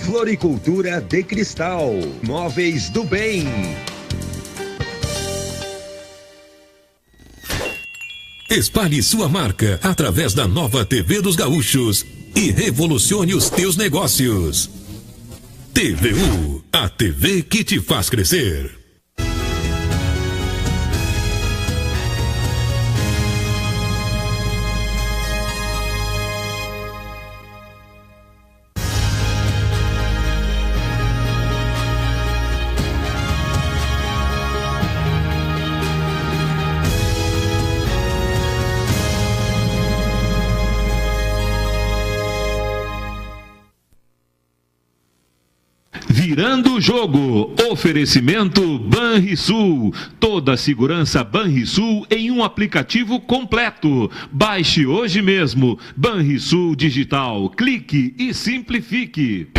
Floricultura de Cristal. Móveis do Bem. Espalhe sua marca através da nova TV dos Gaúchos e revolucione os teus negócios. TVU, a TV que te faz crescer. Virando o jogo, oferecimento Banrisul, toda a segurança Banrisul em um aplicativo completo. Baixe hoje mesmo, Banrisul Digital, clique e simplifique.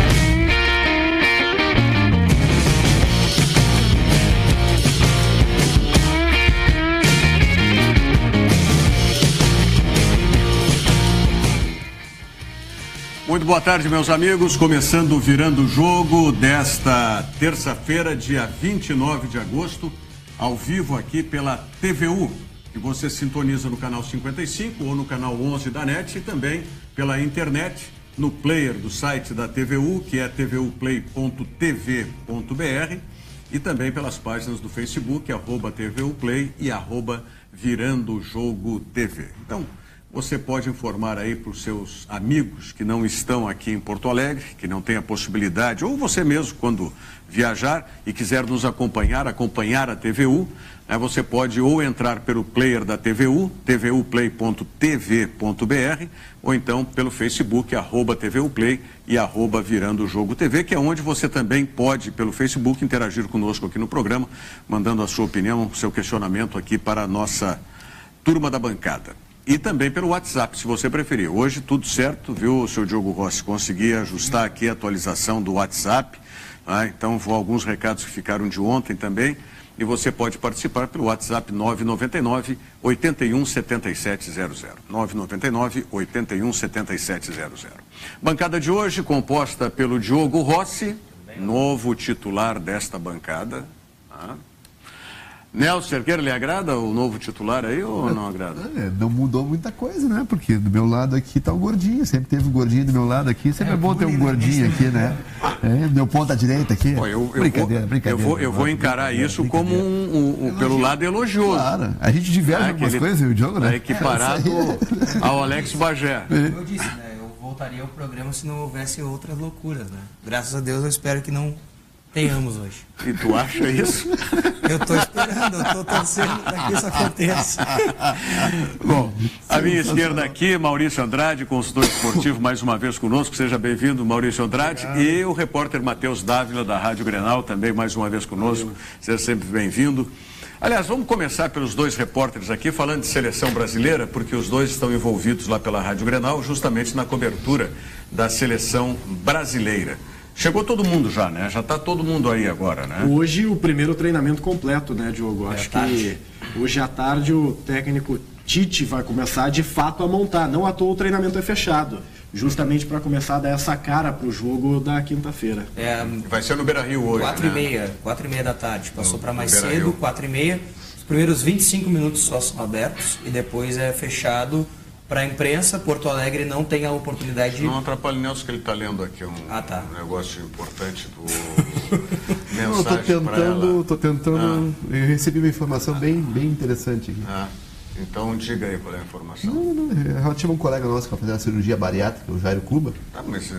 Muito boa tarde, meus amigos. Começando o Virando o Jogo desta terça-feira, dia 29 de agosto, ao vivo aqui pela TVU, que você sintoniza no canal 55 ou no canal 11 da NET e também pela internet, no player do site da TVU, que é tvuplay.tv.br, e também pelas páginas do Facebook, @TVUplay e @Virando o Jogo TV. Então, você pode informar aí para os seus amigos que não estão aqui em Porto Alegre, que não têm a possibilidade, ou você mesmo, quando viajar e quiser nos acompanhar a TVU, né, você pode ou entrar pelo player da TVU, tvuplay.tv.br, ou então pelo Facebook, @TVUplay e @Virando o Jogo TV, que é onde você também pode, pelo Facebook, interagir conosco aqui no programa, mandando a sua opinião, seu questionamento aqui para a nossa turma da bancada. E também pelo WhatsApp, se você preferir. Hoje tudo certo, viu, seu Diogo Rossi? Consegui ajustar aqui a atualização do WhatsApp. Então, vou alguns recados que ficaram de ontem também. E você pode participar pelo WhatsApp 999-817700. 999-817700. Bancada de hoje composta pelo Diogo Rossi, novo titular desta bancada. Nelson Cerqueira, lhe agrada o novo titular aí ou não agrada? Não mudou muita coisa, né? Porque do meu lado aqui tá o gordinho, sempre teve um gordinho do meu lado aqui, sempre é bom ter um gordinho aqui, né? Meu ponto à direita aqui. Brincadeira. Eu vou encarar isso como pelo lado elogioso. Claro, a gente diverge algumas coisas, o Diogo, né? Equiparado ao Alex Bagé. Como eu disse, né? Eu voltaria ao programa se não houvesse outras loucuras, né? Graças a Deus eu espero que não tenhamos hoje. E tu acha isso? Eu estou esperando, eu estou torcendo para que isso aconteça. Bom, à minha esquerda aqui, Maurício Andrade, consultor esportivo, mais uma vez conosco. Seja bem-vindo, Maurício Andrade. Obrigado. E o repórter Matheus Dávila, da Rádio Grenal, também mais uma vez conosco. Seja sempre bem-vindo. Aliás, vamos começar pelos dois repórteres aqui, falando de seleção brasileira, porque os dois estão envolvidos lá pela Rádio Grenal, justamente na cobertura da seleção brasileira. Chegou todo mundo já, né? Já está todo mundo aí agora, né? Hoje o primeiro treinamento completo, né, Diogo? Acho que hoje à tarde o técnico Tite vai começar de fato a montar. Não à toa o treinamento é fechado, justamente para começar a dar essa cara para o jogo da quinta-feira. Vai ser no Beira-Rio hoje, 4h30 da tarde. Passou para mais cedo, 4h30. Os primeiros 25 minutos só são abertos e depois é fechado para a imprensa. Porto Alegre não tem a oportunidade de... Não atrapalhe o Nelson, que ele está lendo aqui um negócio importante do mensagem para ela. Estou tentando, eu recebi uma informação bem interessante aqui. Então diga aí qual é a informação. Eu tive um colega nosso que vai fazer a cirurgia bariátrica, o Jairo Cuba. Mas...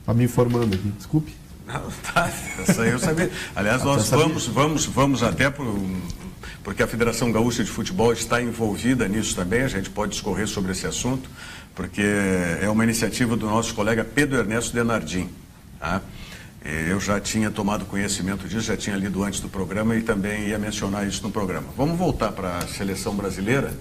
Está me informando aqui, desculpe. Não, essa aí eu sabia. Aliás, nós vamos até porque a Federação Gaúcha de Futebol está envolvida nisso também, a gente pode discorrer sobre esse assunto, porque é uma iniciativa do nosso colega Pedro Ernesto Denardim. Eu já tinha tomado conhecimento disso, já tinha lido antes do programa e também ia mencionar isso no programa. Vamos voltar para a seleção brasileira,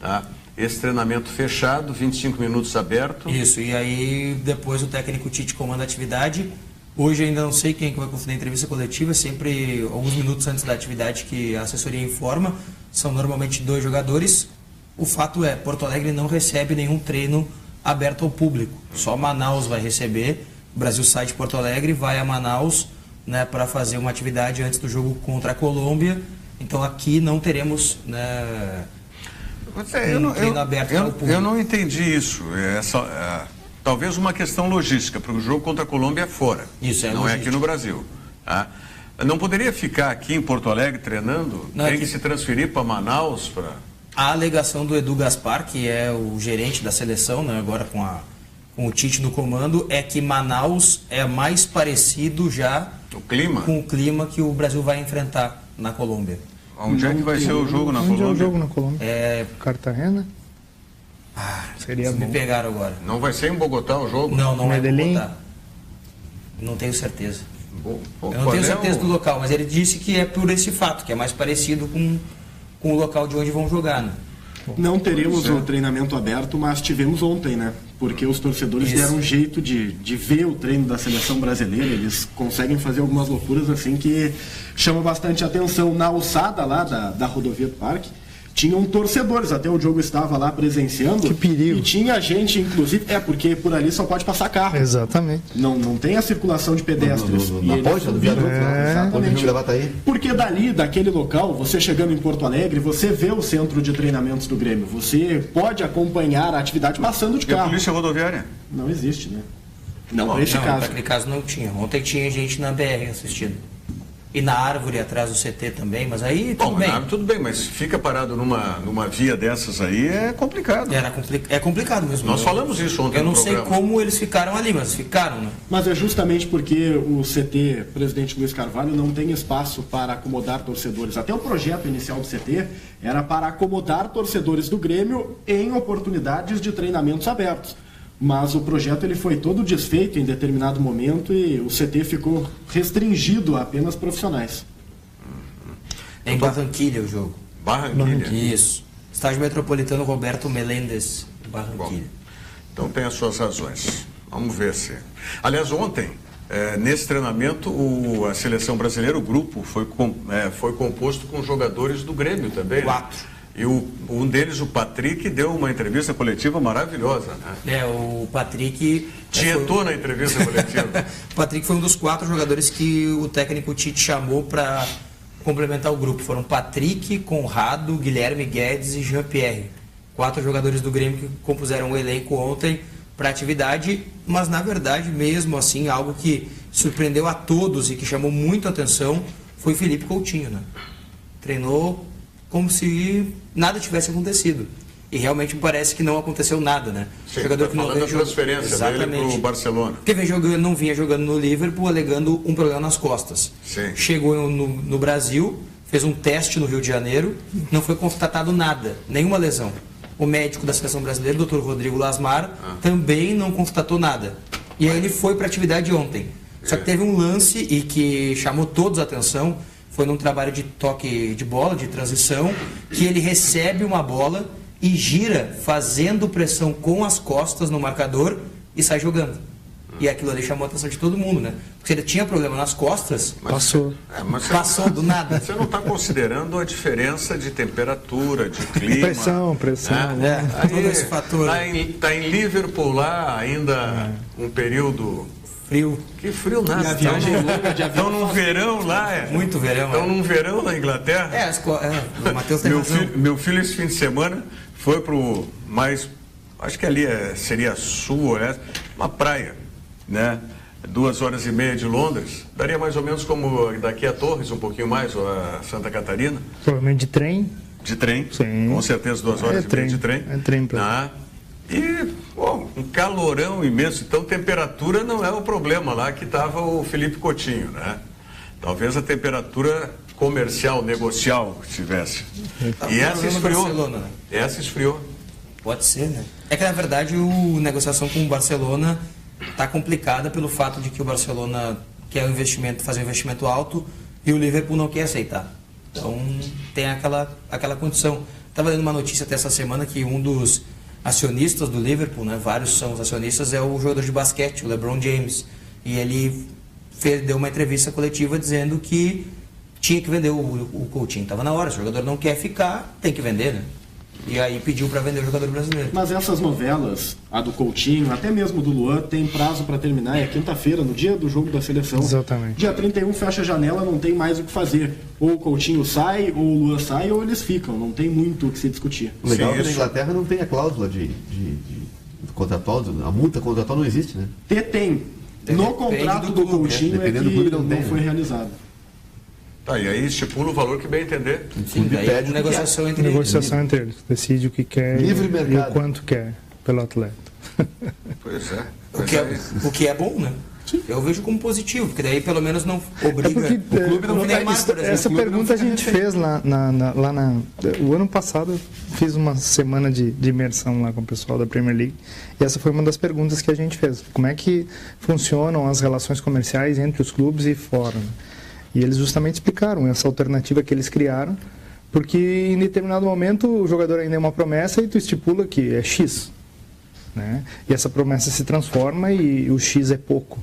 tá? Esse treinamento fechado, 25 minutos aberto. Isso, e aí depois o técnico Tite comanda a atividade. Hoje ainda não sei quem é que vai conceder a entrevista coletiva, sempre alguns minutos antes da atividade que a assessoria informa, são normalmente 2 jogadores. O fato é, Porto Alegre não recebe nenhum treino aberto ao público, só Manaus vai receber, O Brasil sai de Porto Alegre, vai a Manaus, né, para fazer uma atividade antes do jogo contra a Colômbia. Então aqui não teremos, né, treino aberto para o público. Eu não entendi isso. Talvez uma questão logística, porque o jogo contra a Colômbia é fora. Isso, não logística. É aqui no Brasil. Tá? Não poderia ficar aqui em Porto Alegre treinando? Não, tem que se transferir para Manaus? A alegação do Edu Gaspar, que é o gerente da seleção, né, agora com o Tite no comando, é que Manaus é mais parecido já com o clima que o Brasil vai enfrentar na Colômbia. Onde é que vai ser o jogo na Colômbia? Onde é o jogo na Colômbia? Cartagena? Seria bom. Me pegaram agora. Não vai ser em Bogotá o jogo? Não Medellín? É em Bogotá. Não tenho certeza. Eu não tenho certeza do local, mas ele disse que é por esse fato, que é mais parecido com o local de onde vão jogar, né? Não teremos o treinamento aberto, mas tivemos ontem, né? Porque os torcedores deram um jeito de ver o treino da seleção brasileira. Eles conseguem fazer algumas loucuras assim que chamam bastante atenção. Na alçada lá da rodovia do parque, tinham torcedores, até o Diogo estava lá presenciando. Que perigo. E tinha gente, inclusive, porque por ali só pode passar carro. Exatamente. Não tem a circulação de pedestres. Na ponte do viaduto, exatamente. Porque daquele local, você chegando em Porto Alegre, você vê o centro de treinamentos do Grêmio. Você pode acompanhar a atividade passando de carro. E a polícia rodoviária? Não existe, né? Não, neste caso. Naquele caso não tinha. Ontem tinha gente na BR assistindo. E na árvore atrás do CT também, mas aí tudo bem, mas fica parado numa via dessas aí é complicado. É complicado mesmo. Nós falamos isso ontem. Eu não sei como eles ficaram ali, mas ficaram, né? Mas é justamente porque o CT Presidente Luiz Carvalho não tem espaço para acomodar torcedores. Até o projeto inicial do CT era para acomodar torcedores do Grêmio em oportunidades de treinamentos abertos. Mas o projeto ele foi todo desfeito em determinado momento e o CT ficou restringido a apenas profissionais. Em Barranquilha o jogo. Barranquilha? Isso. Estádio Metropolitano Roberto Meléndez, Barranquilha. Bom, então tem as suas razões. Vamos ver se... Aliás, ontem, nesse treinamento, a seleção brasileira, o grupo, foi composto com jogadores do Grêmio também. 4. E um deles, o Patrick, deu uma entrevista coletiva maravilhosa, né? O Patrick... Tietou na entrevista coletiva. O Patrick foi um dos 4 jogadores que o técnico Tite chamou para complementar o grupo. Foram Patrick, Conrado, Guilherme Guedes e Jean-Pierre. 4 jogadores do Grêmio que compuseram o elenco ontem para a atividade, mas na verdade, mesmo assim, algo que surpreendeu a todos e que chamou muito a atenção foi Felipe Coutinho, né? Treinou como se nada tivesse acontecido. E realmente me parece que não aconteceu nada, né? Sim, jogador que não veio jogando. Transferência dele para o Barcelona. Porque não vinha jogando no Liverpool, alegando um problema nas costas. Sim. Chegou no Brasil, fez um teste no Rio de Janeiro, não foi constatado nada, nenhuma lesão. O médico da seleção brasileira, o Dr. Rodrigo Lasmar, também não constatou nada. E aí ele foi para a atividade ontem. Só que teve um lance e que chamou todos a atenção, foi num trabalho de toque de bola, de transição, que ele recebe uma bola e gira fazendo pressão com as costas no marcador e sai jogando. E aquilo ali chamou a atenção de todo mundo, né? Porque se ele tinha problema nas costas, passou do nada. Você não está considerando a diferença de temperatura, de clima. Pressão. Né? Todo esse fator. Está em Liverpool lá ainda um período... Frio. Que frio nada. Estão num verão lá. Muito verão. Estão num verão na Inglaterra. O Matheus tem razão. Meu filho esse fim de semana foi para o mais... Acho que ali seria sul, oeste, uma praia, né? 2 horas e meia de Londres. Daria mais ou menos como daqui a Torres, um pouquinho mais, ou a Santa Catarina. Provavelmente de trem. De trem. Sim. Com certeza 2 horas e meia de trem. É trem para E um calorão imenso. Então, temperatura não é o problema lá que estava o Felipe Coutinho, né? Talvez a temperatura comercial, negocial que tivesse. E essa esfriou. Né? Essa esfriou. Pode ser, né? É que, na verdade, a negociação com o Barcelona está complicada pelo fato de que o Barcelona quer fazer um investimento alto e o Liverpool não quer aceitar. Então, tem aquela condição. Estava lendo uma notícia até essa semana que um dos acionistas do Liverpool, né, vários são os acionistas, é o jogador de basquete, o LeBron James. E ele deu uma entrevista coletiva dizendo que tinha que vender o Coutinho. Estava na hora, se o jogador não quer ficar, tem que vender, né? E aí pediu para vender o jogador brasileiro. Mas essas novelas, a do Coutinho, até mesmo do Luan, tem prazo para terminar, é quinta-feira, no dia do jogo da seleção. Exatamente. Dia 31 fecha a janela, não tem mais o que fazer. Ou o Coutinho sai, ou o Luan sai, ou eles ficam. Não tem muito o que se discutir. O legal é que na Inglaterra não tem a cláusula de contratual, a multa contratual não existe, né? Tem. No contrato do Coutinho é que do clube não foi realizado. Tá, e aí estipula o valor que bem entender. Sim, daí é negociação entre eles. Decide o que quer e o quanto quer pelo atleta. Pois é. Tá O que é bom, né? Eu vejo como positivo, porque daí pelo menos não obriga o clube não fica isso. Essa pergunta a gente fez lá o ano passado. Eu fiz uma semana de imersão lá com o pessoal da Premier League e essa foi uma das perguntas que a gente fez. Como é que funcionam as relações comerciais entre os clubes e fora? Né? E eles justamente explicaram essa alternativa que eles criaram, porque em determinado momento o jogador ainda é uma promessa e tu estipula que é X. Né? E essa promessa se transforma e o X é pouco.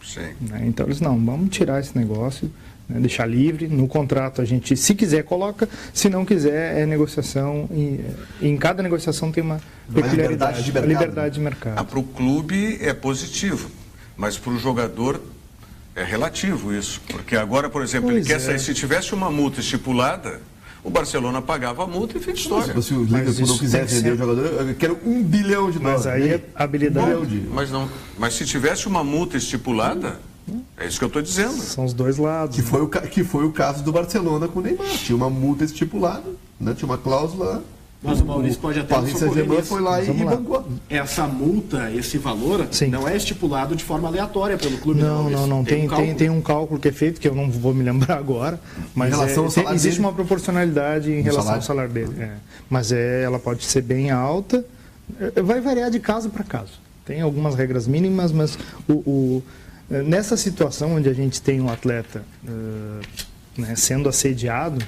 Sim. Né? Então eles, não, vamos tirar esse negócio, né? Deixar livre. No contrato a gente, se quiser, coloca. Se não quiser, é negociação. E em cada negociação tem uma peculiaridade, liberdade de mercado. Para o clube é positivo, mas para o jogador é relativo isso. Porque agora, por exemplo, ele quer sair. Se tivesse uma multa estipulada, o Barcelona pagava a multa e fez história. Se o Liverpool não quiser vender o jogador, eu quero $1 bilhão de dólares. Mas aí é habilidade. Mas se tivesse uma multa estipulada, é isso que eu estou dizendo. São os dois lados. Que foi o caso do Barcelona com o Neymar. Tinha uma multa estipulada, né? Tinha uma cláusula. Mas o Maurício pode até nos socorrer nisso. Foi lá e bancou. Essa multa, esse valor, não é estipulado de forma aleatória pelo clube. Não. Tem um cálculo que é feito, que eu não vou me lembrar agora, mas existe uma proporcionalidade em relação ao salário dele. Mas ela pode ser bem alta, vai variar de caso para caso. Tem algumas regras mínimas, mas nessa situação onde a gente tem um atleta sendo assediado,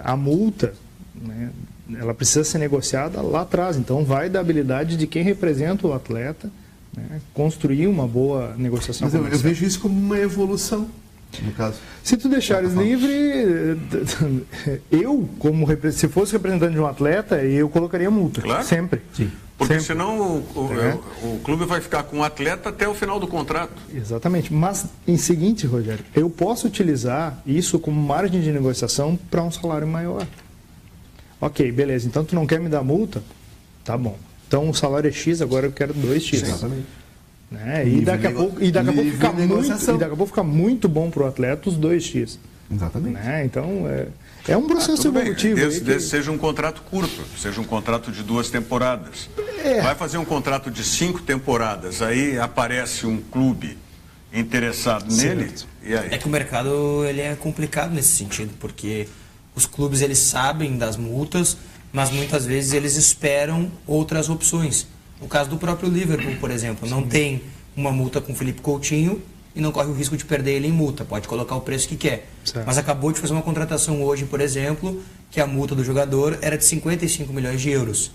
a multa, né, ela precisa ser negociada lá atrás. Então vai da habilidade de quem representa o atleta, né, construir uma boa negociação. Mas eu vejo isso como uma evolução, no caso. Se tu deixares livre, se fosse representante de um atleta, eu colocaria multa. Claro. Sempre. Sim. Porque senão o clube vai ficar com o atleta até o final do contrato. Exatamente. Mas, em seguinte, Rogério, eu posso utilizar isso como margem de negociação para um salário maior. Ok, beleza. Então, tu não quer me dar multa? Tá bom. Então, o salário é X, agora eu quero 2X. Exatamente. Né? E daqui a pouco fica muito bom para o atleta os 2X. Exatamente. Né? Então, é um processo evolutivo. Desde seja um contrato curto, seja um contrato de 2 temporadas. Vai fazer um contrato de 5 temporadas, aí aparece um clube interessado nele, e aí? É que o mercado ele é complicado nesse sentido, porque os clubes eles sabem das multas, mas muitas vezes eles esperam outras opções. No caso do próprio Liverpool, por exemplo, não tem uma multa com o Felipe Coutinho e não corre o risco de perder ele em multa, pode colocar o preço que quer. Certo. Mas acabou de fazer uma contratação hoje, por exemplo, que a multa do jogador era de 55 milhões de euros.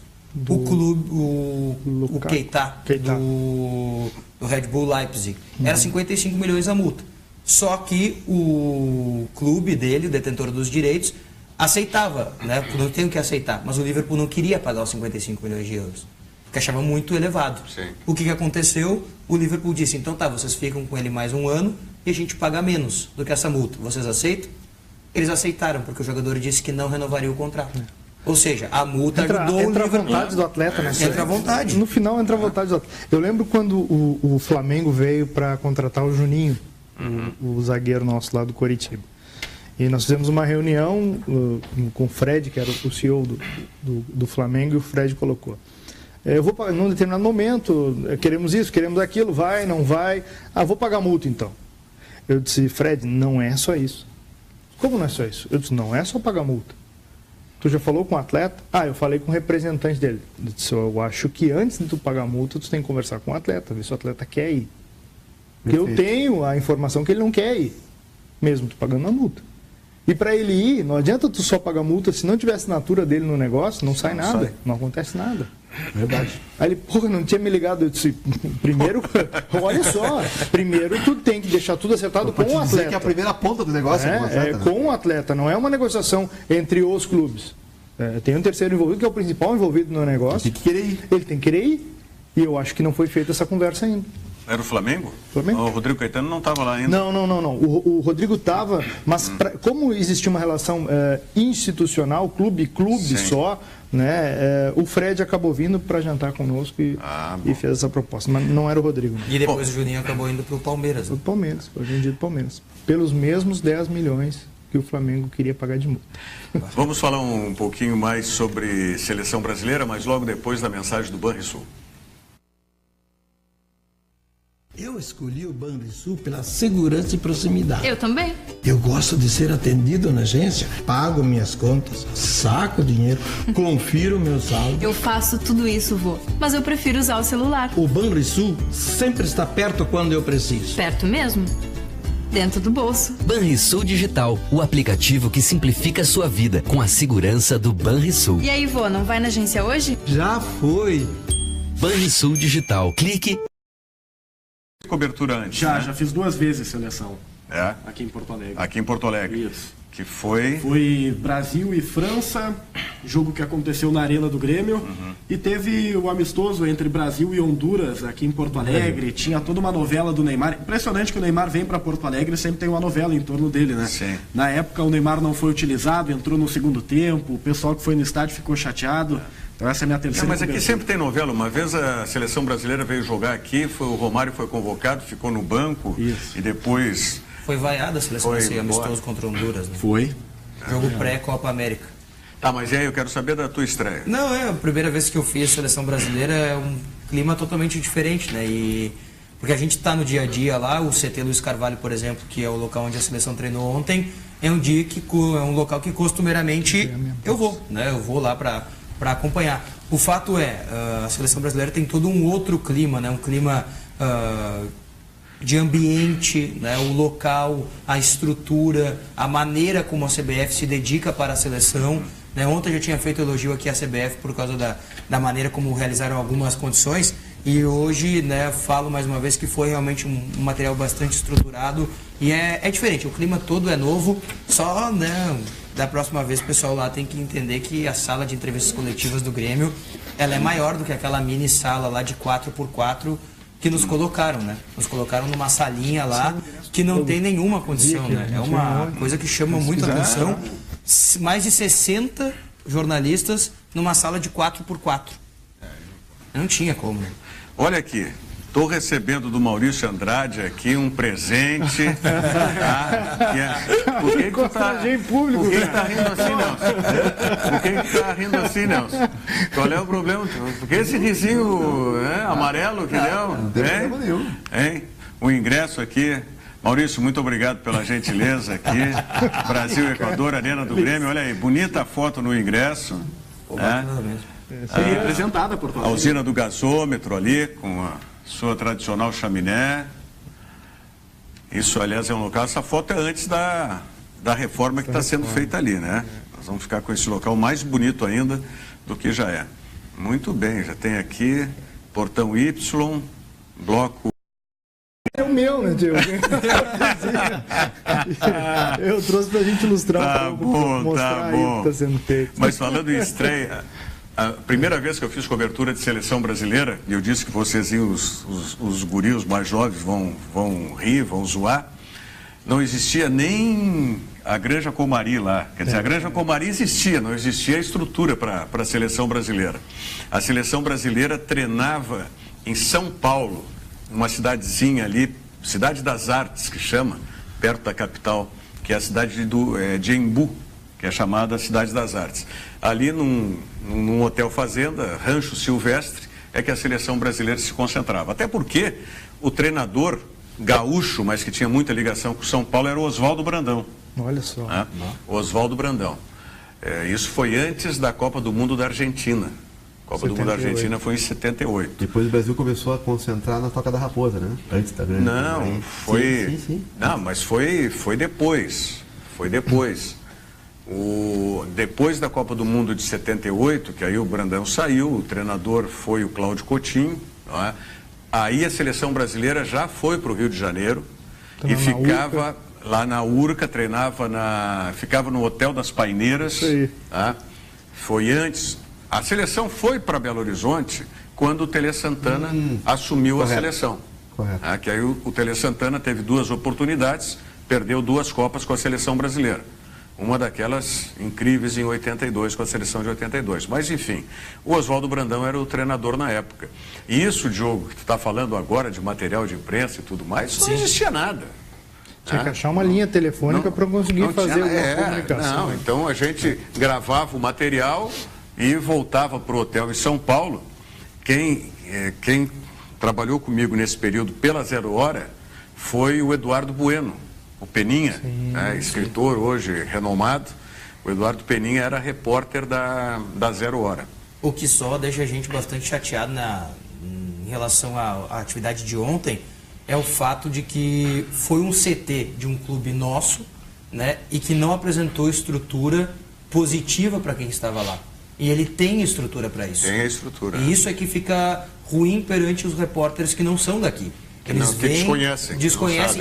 O clube, o Keita do Red Bull Leipzig, era 55 milhões a multa. Só que o clube dele, o detentor dos direitos, aceitava, né? Não tem o que aceitar, mas o Liverpool não queria pagar os 55 milhões de euros, porque achava muito elevado. Sim. O que aconteceu? O Liverpool disse, então tá, vocês ficam com ele mais um ano e a gente paga menos do que essa multa. Vocês aceitam? Eles aceitaram, porque o jogador disse que não renovaria o contrato. Ou seja, a multa ajudou o Liverpool. Entra a vontade do atleta, né? Entra a vontade. No final entra a vontade do atleta. Eu lembro quando o Flamengo veio para contratar o Juninho, o zagueiro nosso lá do Coritiba. E nós fizemos uma reunião com o Fred, que era o CEO do Flamengo, e o Fred colocou. Eu vou pagar, num determinado momento, queremos isso, queremos aquilo, vai, não vai. Vou pagar multa então. Eu disse, Fred, não é só isso. Como não é só isso? Eu disse, não é só pagar multa. Tu já falou com o atleta? Eu falei com o representante dele. Eu disse, eu acho que antes de tu pagar a multa, tu tem que conversar com o atleta, ver se o atleta quer ir. Porque eu tenho a informação que ele não quer ir, mesmo tu pagando a multa. E para ele ir, não adianta tu só pagar multa, se não tiver assinatura dele no negócio, não sai nada, não acontece nada. Verdade. Aí ele, não tinha me ligado. Eu disse, primeiro, olha só, primeiro tu tem que deixar tudo acertado com o atleta. Que é a primeira ponta do negócio com o atleta, não é uma negociação entre os clubes. Tem um terceiro envolvido, que é o principal envolvido no negócio. Ele tem que querer ir. Ele tem que querer ir. E eu acho que não foi feita essa conversa ainda. Era o Flamengo? Flamengo. O Rodrigo Caetano não estava lá ainda. Não. O Rodrigo estava, mas como existia uma relação institucional, clube só, né? O Fred acabou vindo para jantar conosco e fez essa proposta, mas não era o Rodrigo. E depois o Juninho acabou indo para o Palmeiras. O Palmeiras, foi vendido para o Palmeiras. Pelos mesmos 10 milhões que o Flamengo queria pagar de multa. Vamos falar um pouquinho mais sobre seleção brasileira, mas logo depois da mensagem do Banrisul. Eu escolhi o Banrisul pela segurança e proximidade. Eu também. Eu gosto de ser atendido na agência, pago minhas contas, saco dinheiro, confiro meu saldo. Eu faço tudo isso, vô, mas eu prefiro usar o celular. O Banrisul sempre está perto quando eu preciso. Perto mesmo? Dentro do bolso. Banrisul Digital, o aplicativo que simplifica a sua vida com a segurança do Banrisul. E aí, vô, não vai na agência hoje? Já foi. Banrisul Digital. Clique. Cobertura antes, Já fiz 2 vezes seleção. Aqui em Porto Alegre. Aqui em Porto Alegre. Isso. Que foi... Foi Brasil e França, jogo que aconteceu na Arena do Grêmio. E teve o amistoso entre Brasil e Honduras aqui em Porto Alegre. Tinha toda uma novela do Neymar. Impressionante que o Neymar vem para Porto Alegre e sempre tem uma novela em torno dele, né? Sim. Na época o Neymar não foi utilizado, entrou no segundo tempo. O pessoal que foi no estádio ficou chateado. Então essa é a minha terceira. Mas aqui sempre tem novela. Uma vez a seleção brasileira veio jogar aqui, o Romário foi convocado, ficou no banco. Isso. E depois... Foi vaiada a seleção desse amistoso contra Honduras, né? Foi. Jogo pré-Copa América. Tá, mas e aí, eu quero saber da tua estreia. Não, é a primeira vez que eu fiz a seleção brasileira, é um clima totalmente diferente, né? Porque a gente está no dia a dia lá, o CT Luiz Carvalho, por exemplo, que é o local onde a seleção treinou ontem, é um local que costumeiramente eu vou, né? Eu vou lá para acompanhar. O fato é, a seleção brasileira tem todo um outro clima, né? Um clima de ambiente, né? O local, a estrutura, a maneira como a CBF se dedica para a seleção. Né? Ontem eu já tinha feito elogio aqui à CBF por causa da maneira como realizaram algumas condições. E hoje, né, falo mais uma vez que foi realmente um material bastante estruturado. E é diferente, o clima todo é novo, só, né, da próxima vez o pessoal lá tem que entender que a sala de entrevistas coletivas do Grêmio, ela é maior do que aquela mini sala lá de 4x4 que nos colocaram, né? Nos colocaram numa salinha lá que não tem nenhuma condição, né? É uma coisa que chama muita atenção. Mais de 60 jornalistas numa sala de 4x4. Não tinha como, né? Olha aqui, estou recebendo do Maurício Andrade aqui um presente. Por que tu tá rindo assim, Nelson? Por que tu tá rindo assim, Nelson? Qual é o problema? Por que esse risinho amarelo que deu? Não tem problema nenhum. Hein? O ingresso aqui. Maurício, muito obrigado pela gentileza aqui. Brasil, Equador, Arena do Grêmio. Olha aí, bonita foto no ingresso. Seria apresentada por a usina do gasômetro ali, com a sua tradicional chaminé. Isso, aliás, é um local. Essa foto é antes da reforma que está sendo feita ali, né? Nós vamos ficar com esse local mais bonito ainda do que já é. Muito bem, já tem aqui portão Y, bloco. É o meu, né, Diego? Eu trouxe pra gente ilustrar um pouco, mostrar aí o que tá sendo feito. Mas falando em estreia, a primeira vez que eu fiz cobertura de seleção brasileira, e eu disse que vocês, os guris mais jovens, vão rir, vão zoar, não existia nem a Granja Comari lá. Quer dizer, a Granja Comari existia, não existia a estrutura para a seleção brasileira. A seleção brasileira treinava em São Paulo, uma cidadezinha ali, Cidade das Artes, que chama, perto da capital, que é a cidade de Embu, que é chamada Cidade das Artes. Ali num hotel fazenda, Rancho Silvestre, é que a seleção brasileira se concentrava. Até porque o treinador gaúcho, mas que tinha muita ligação com São Paulo, era o Oswaldo Brandão. Olha só. Né? Oswaldo Brandão. Isso foi antes da Copa do Mundo da Argentina. A Copa 78. Do Mundo da Argentina foi em 78. Depois o Brasil começou a concentrar na Toca da Raposa, né? Antes da grande. Não, foi... Sim. Não, mas foi depois. Foi depois. Depois da Copa do Mundo de 78, que aí o Brandão saiu, o treinador foi o Cláudio Coutinho, não é? Aí a seleção brasileira já foi para o Rio de Janeiro e ficava lá na Urca, ficava no Hotel das Paineiras, tá? Foi antes. A seleção foi para Belo Horizonte quando o Tele Santana assumiu a seleção. Correto. Que aí o Tele Santana teve 2 oportunidades, perdeu 2 Copas com a seleção brasileira. Uma daquelas incríveis em 82, com a seleção de 82. Mas, enfim, o Oswaldo Brandão era o treinador na época. E isso, Diogo, que tu está falando agora de material de imprensa e tudo mais, não existia nada. Tinha que achar uma linha telefônica para conseguir fazer alguma comunicação. Não, então a gente gravava o material e voltava para o hotel em São Paulo. Quem trabalhou comigo nesse período pela 0 Hora foi o Eduardo Bueno, o Peninha, escritor hoje renomado. O Eduardo Peninha era repórter da 0 Hora. O que só deixa a gente bastante chateado em relação à atividade de ontem é o fato de que foi um CT de um clube nosso, né, e que não apresentou estrutura positiva para quem estava lá. E ele tem estrutura para isso. Tem a estrutura. E isso é que fica ruim perante os repórteres que não são daqui. Eles desconhecem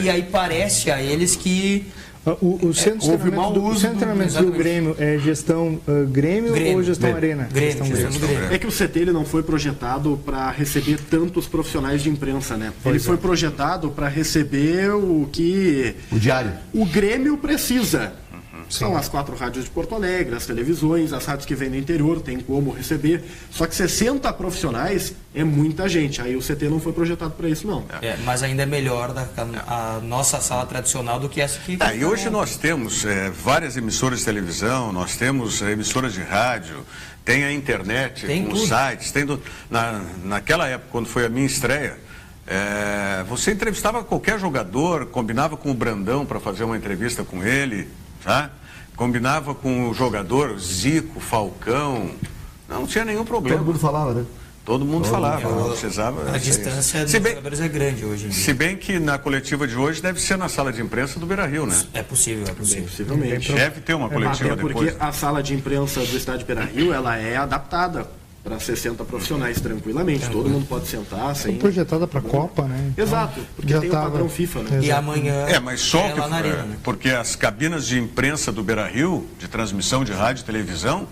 e aí parece a eles que... O centro de treinamento do Grêmio é gestão Grêmio ou gestão Arena? Gestão Grêmio. É que o CT ele não foi projetado para receber tantos profissionais de imprensa, né? Ele foi projetado para receber o que... O diário. O Grêmio precisa. São as 4 rádios de Porto Alegre, as televisões, as rádios que vêm do interior, tem como receber. Só que 60 profissionais é muita gente. Aí o CT não foi projetado para isso, não. Mas ainda é melhor a nossa sala tradicional do que essa que... E hoje nós temos várias emissoras de televisão, nós temos emissoras de rádio, tem a internet, tem com os sites, tem naquela época, quando foi a minha estreia, você entrevistava qualquer jogador, combinava com o Brandão para fazer uma entrevista com ele, tá? Combinava com o jogador Zico, Falcão, não tinha nenhum problema. Todo mundo falava, né? Todo mundo falava, não precisava. A distância dos jogadores é grande hoje em dia. Se bem que na coletiva de hoje deve ser na sala de imprensa do Beira-Rio, né? É possível. Possivelmente. Deve ter uma coletiva depois. Porque a sala de imprensa do estádio Beira-Rio, ela é adaptada para 60 profissionais tranquilamente. Todo mundo pode sentar. Sem... projetada para a Copa, né? Então, exato, porque tem o padrão FIFA, né? E amanhã mas só que, lá na Arena, né? Porque as cabinas de imprensa do Beira-Rio, de transmissão de rádio e televisão,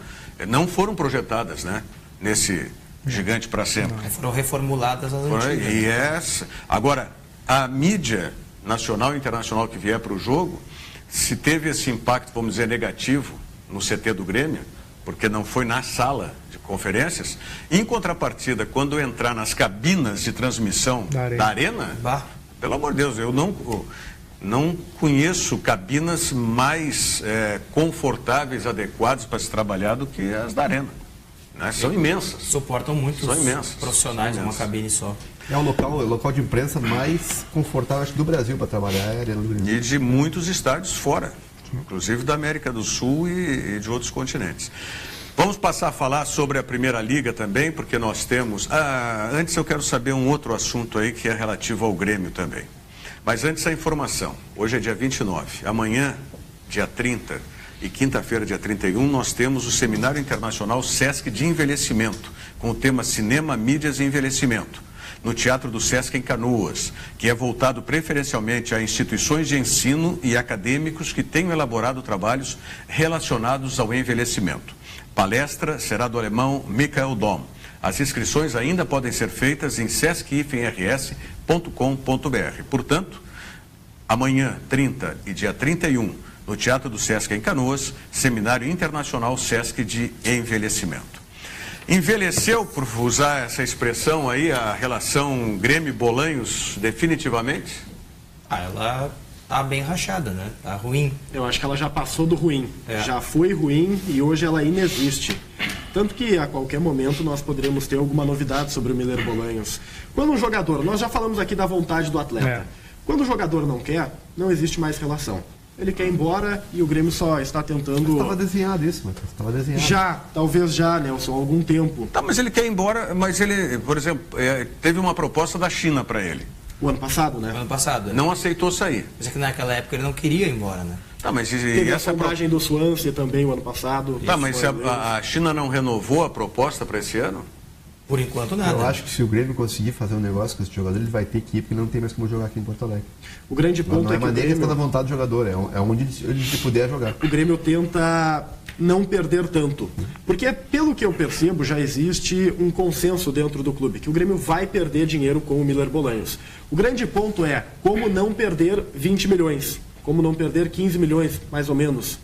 não foram projetadas, né? Nesse gigante para sempre. Foram reformuladas as antigas. Agora, a mídia nacional e internacional que vier para o jogo, se teve esse impacto, vamos dizer, negativo no CT do Grêmio, porque não foi na sala de conferências, em contrapartida, quando entrar nas cabinas de transmissão da Arena, pelo amor de Deus, eu não conheço cabinas mais confortáveis, adequadas para se trabalhar do que as da Arena. Né? São imensas. Suportam muitos profissionais numa cabine só. É o local de imprensa mais confortável, acho, do Brasil para trabalhar. E de muitos estádios fora, inclusive da América do Sul e de outros continentes. Vamos passar a falar sobre a Primeira Liga também, porque nós temos... antes eu quero saber um outro assunto aí que é relativo ao Grêmio também. Mas antes a informação. Hoje é dia 29. Amanhã, dia 30 e quinta-feira, dia 31, nós temos o Seminário Internacional Sesc de Envelhecimento, com o tema Cinema, Mídias e Envelhecimento, no Teatro do Sesc em Canoas, que é voltado preferencialmente a instituições de ensino e acadêmicos que tenham elaborado trabalhos relacionados ao envelhecimento. Palestra será do alemão Michael Dom. As inscrições ainda podem ser feitas em sesc-rs.com.br. Portanto, amanhã, 30 e dia 31, no Teatro do Sesc em Canoas, Seminário Internacional Sesc de Envelhecimento. Envelheceu, por usar essa expressão aí, a relação Grêmio-Bolanhos definitivamente? Ela tá bem rachada, né? Tá ruim. Eu acho que ela já passou do ruim. Já foi ruim e hoje ela inexiste. Tanto que a qualquer momento nós poderíamos ter alguma novidade sobre o Miller Bolanhos. Quando um jogador, nós já falamos aqui da vontade do atleta. Quando o jogador não quer, não existe mais relação. Ele quer ir embora e o Grêmio só está tentando... Estava desenhado isso, Matheus. Estava desenhado. Talvez já, Nelson, há algum tempo. Mas ele quer ir embora, mas ele, por exemplo, teve uma proposta da China para ele. O ano passado, né? Ano passado. Não aceitou sair. Mas é que naquela época ele não queria ir embora, né? Mas teve essa sondagem do Swansea também o ano passado. Mas se a China não renovou a proposta para esse ano? Por enquanto nada. Eu acho que se o Grêmio conseguir fazer um negócio com esse jogador, ele vai ter que ir, porque não tem mais como jogar aqui em Porto Alegre. O grande ponto é que a maneira que está na vontade do jogador, é onde ele puder jogar. O Grêmio tenta não perder tanto? Porque, pelo que eu percebo, já existe um consenso dentro do clube, que o Grêmio vai perder dinheiro com o Miller Bolanhos. O grande ponto é como não perder 20 milhões, como não perder 15 milhões, mais ou menos,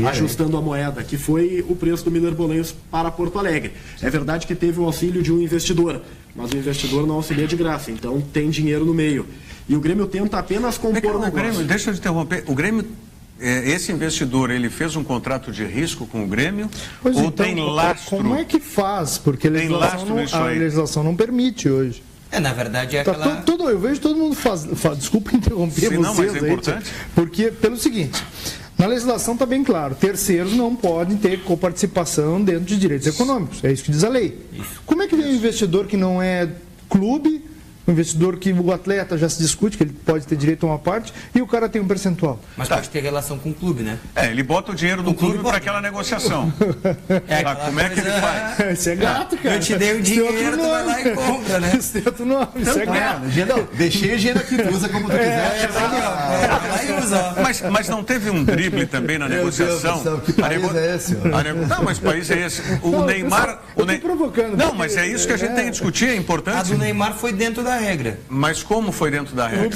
ajustando a moeda, que foi o preço do Miller Bolanhos para Porto Alegre. É verdade que teve o auxílio de um investidor, mas o investidor não auxilia de graça, então tem dinheiro no meio. E o Grêmio tenta apenas compor o negócio. Deixa eu te interromper. O Grêmio, esse investidor, ele fez um contrato de risco com o Grêmio? Pois ou então, tem lastro? Como é que faz? Porque a legislação não permite hoje. Na verdade, é aquela... Eu vejo todo mundo desculpa interromper vocês. Não, mas é importante. Porque, pelo seguinte, na legislação está bem claro, terceiros não podem ter coparticipação dentro de direitos econômicos. É isso que diz a lei. Como é que vem um investidor que não é clube, um investidor que o atleta já se discute, que ele pode ter direito a uma parte, e o cara tem um percentual? Mas pode ter relação com o clube, né? Ele bota o dinheiro do clube para aquela negociação. Como é que ele faz? Isso é gato, cara. Eu te dei o dinheiro, tu vai lá e compra, né? Isso é outro nome, isso é gato. Deixei a higiene aqui, tu usa como tu quiser. Mas não teve um drible também na negociação? Deus, que país é esse? Não, mas país é esse. O Neymar... Eu tô provocando. Não, mas é isso que a gente tem que discutir, é importante. A do Neymar foi dentro da regra. Mas como foi dentro da regra?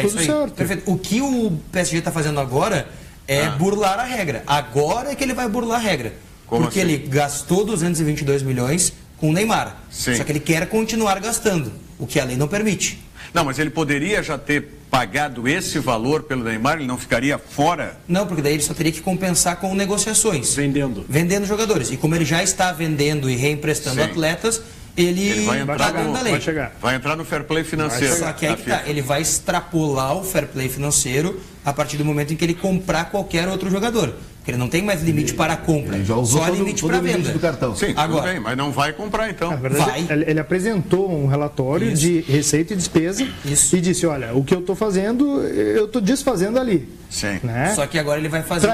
Isso aí. Perfeito. O que o PSG está fazendo agora é burlar a regra. Agora é que ele vai burlar a regra. Porque ele gastou 222 milhões com o Neymar. Sim. Só que ele quer continuar gastando, o que a lei não permite. Não, mas ele poderia já ter pagado esse valor pelo Neymar, ele não ficaria fora? Não, porque daí ele só teria que compensar com negociações. Vendendo jogadores. E como ele já está vendendo e reemprestando atletas, ele vai entrar no fair play financeiro. Só que aí que tá, ele vai extrapolar o fair play financeiro a partir do momento em que ele comprar qualquer outro jogador. Porque ele não tem mais limite para a compra, só limite para a venda. Do cartão. Sim, agora, tudo bem, mas não vai comprar então. Na verdade, ele apresentou um relatório de receita e despesa e disse, olha, o que eu estou fazendo, eu estou desfazendo ali. Sim. Né? Só que agora ele vai fazer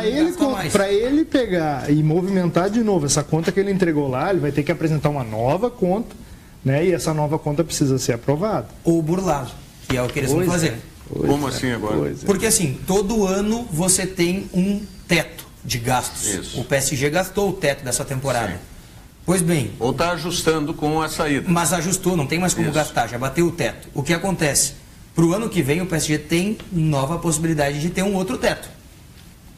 para ele pegar e movimentar de novo essa conta que ele entregou lá, ele vai ter que apresentar uma nova conta, né? E essa nova conta precisa ser aprovada. Ou burlado, que é o que eles vão fazer. Como assim agora? Porque assim, todo ano você tem um teto de gastos. Isso. O PSG gastou o teto dessa temporada. Sim. Pois bem... Ou está ajustando com a saída. Mas ajustou, não tem mais como gastar, já bateu o teto. O que acontece? Para o ano que vem, o PSG tem nova possibilidade de ter um outro teto.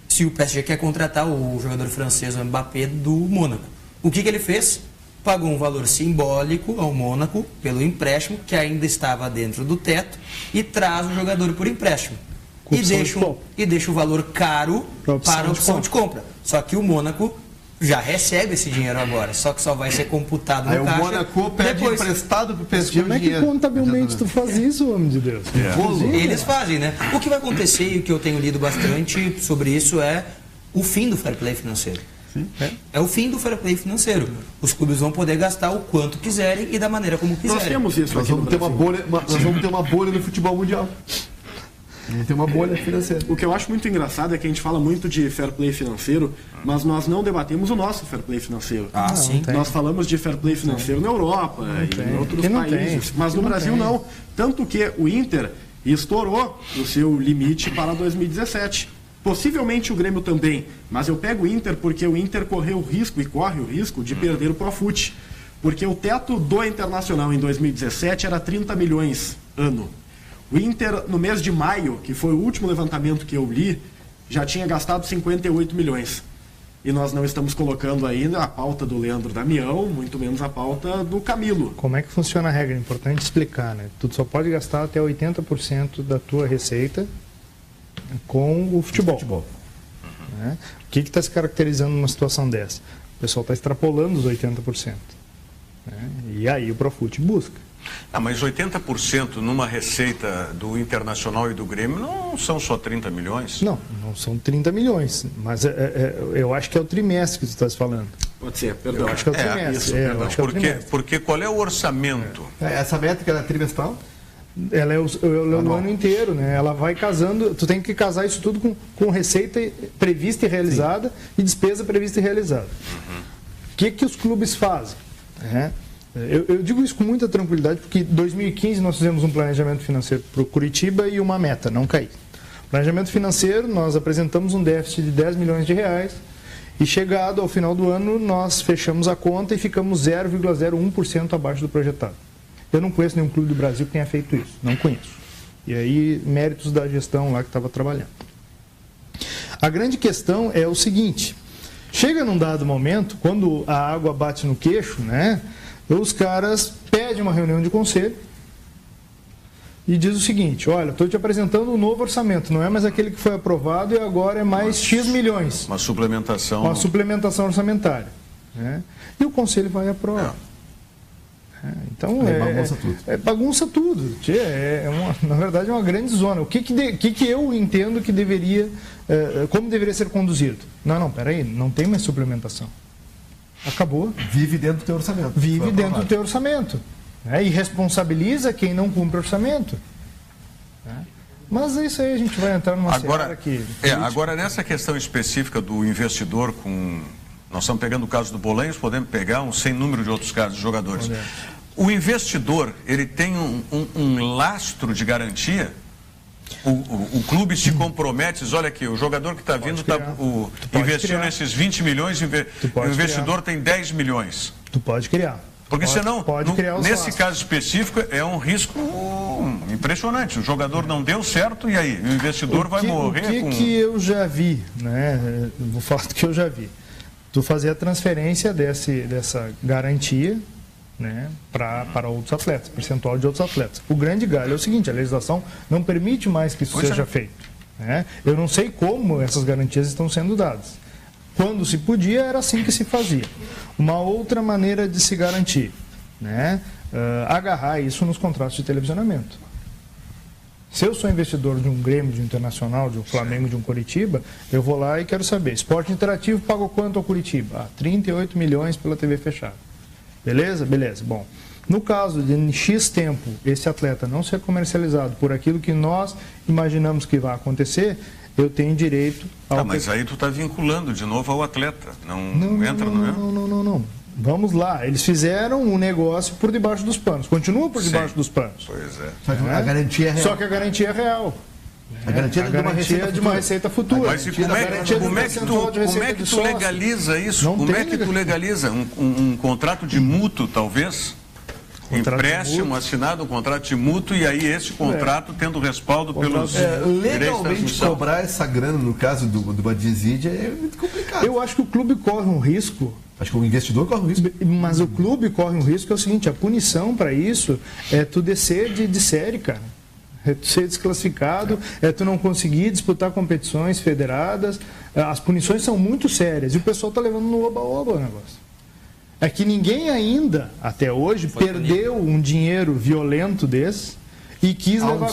Se o PSG quer contratar o jogador francês, o Mbappé, do Mônaco. O que ele fez? Pagou um valor simbólico ao Mônaco pelo empréstimo, que ainda estava dentro do teto, e traz o jogador por empréstimo. E deixa o valor caro para a opção de compra. Só que o Mônaco já recebe esse dinheiro agora, só que só vai ser computado no caixa. O Mônaco pede emprestado para o PSG. Como é que contabilmente tu faz isso, homem de Deus? Eles fazem, né? O que vai acontecer, e o que eu tenho lido bastante sobre isso, é o fim do fair play financeiro. É o fim do fair play financeiro. Os clubes vão poder gastar o quanto quiserem e da maneira como quiserem. Nós temos isso. Nós vamos ter uma bolha no futebol mundial. Tem uma bolha financeira. O que eu acho muito engraçado é que a gente fala muito de fair play financeiro, mas nós não debatemos o nosso fair play financeiro. Sim. Nós falamos de fair play financeiro na Europa e em outros países, mas no Brasil não. Tanto que o Inter estourou o seu limite para 2017. Possivelmente o Grêmio também, mas eu pego o Inter porque o Inter correu o risco e corre o risco de perder o Profut. Porque o teto do Internacional em 2017 era 30 milhões ano. O Inter, no mês de maio, que foi o último levantamento que eu li, já tinha gastado 58 milhões. E nós não estamos colocando ainda a pauta do Leandro Damião, muito menos a pauta do Camilo. Como é que funciona a regra? É importante explicar, né? Tu só pode gastar até 80% da tua receita com o futebol. Né? O que está se caracterizando numa situação dessa? O pessoal está extrapolando os 80%. Né? E aí o Profut busca. Mas 80% numa receita do Internacional e do Grêmio não são só 30 milhões? Não são 30 milhões. Mas eu acho que é o trimestre que tu estás falando. Pode ser, perdão. Eu acho que é o trimestre. Porque qual é o orçamento? Essa métrica é trimestral? Ela é o ano inteiro, né? Ela vai casando, tu tem que casar isso tudo com receita prevista e realizada e despesa prevista e realizada. O que os clubes fazem? Eu digo isso com muita tranquilidade porque em 2015 nós fizemos um planejamento financeiro para o Curitiba e uma meta, não cair. Planejamento financeiro, nós apresentamos um déficit de 10 milhões de reais e chegado ao final do ano, nós fechamos a conta e ficamos 0,01% abaixo do projetado. Eu não conheço nenhum clube do Brasil que tenha feito isso, não conheço. E aí, méritos da gestão lá que estava trabalhando. A grande questão é o seguinte, chega num dado momento, quando a água bate no queixo, né, os caras pedem uma reunião de conselho e diz o seguinte, olha, estou te apresentando um novo orçamento, não é mais aquele que foi aprovado e agora é mais X milhões. Uma suplementação. Uma suplementação orçamentária. Né? E o conselho vai aprovar. Então bagunça tudo. Bagunça tudo. Na verdade é uma grande zona. O que eu entendo que deveria, como deveria ser conduzido? Não, peraí, não tem mais suplementação. Acabou. Vive dentro do teu orçamento. Vive dentro do teu orçamento. E responsabiliza quem não cumpre o orçamento. Mas isso aí a gente vai entrar numa seara aqui. Agora, nessa questão específica do investidor com... Nós estamos pegando o caso do Bolanhos, podemos pegar um sem número de outros casos de jogadores. O investidor, ele tem um lastro de garantia? O clube se compromete, diz, olha aqui, o jogador que está vindo investiu nesses 20 milhões, o investidor tem 10 milhões. Tu pode criar. Porque senão, nesse caso específico, é um risco impressionante. O jogador não deu certo e aí? O investidor vai morrer com... O que eu já vi, né? Vou falar do que eu já vi. Tu fazer a transferência dessa garantia, né, para outros atletas, percentual de outros atletas. O grande galho é o seguinte, a legislação não permite mais que isso seja feito. Né? Eu não sei como essas garantias estão sendo dadas. Quando se podia, era assim que se fazia. Uma outra maneira de se garantir, né? Agarrar isso nos contratos de televisionamento. Se eu sou investidor de um Grêmio, de um Internacional, de um Flamengo, de um Coritiba, eu vou lá e quero saber, Esporte Interativo pagou quanto ao Coritiba? 38 milhões pela TV fechada. Beleza? Beleza. Bom, no caso de em X tempo esse atleta não ser comercializado por aquilo que nós imaginamos que vai acontecer, eu tenho direito ao... mas aí tu está vinculando de novo ao atleta. Não entra, não é? Não. Vamos lá, eles fizeram um negócio por debaixo dos panos, continua por debaixo dos panos. Pois é. Só que a garantia é real. Só que a garantia é real. A garantia é de uma receita futura. Mas como é que tu legaliza isso? Como é que tu legaliza um contrato de mútuo, talvez? Empréstimo assinado, um contrato de mútuo, e aí esse contrato tendo respaldo pelos legalmente cobrar essa grana, no caso do Badizid, é muito complicado. Eu acho que o clube corre um risco. Acho que o investidor corre um risco. Mas o clube corre um risco, é o seguinte, a punição para isso é tu descer de série, cara. É tu ser desclassificado, é tu não conseguir disputar competições federadas. As punições são muito sérias e o pessoal está levando no oba-oba o negócio. É que ninguém ainda, até hoje, perdeu um dinheiro violento desse e quis levar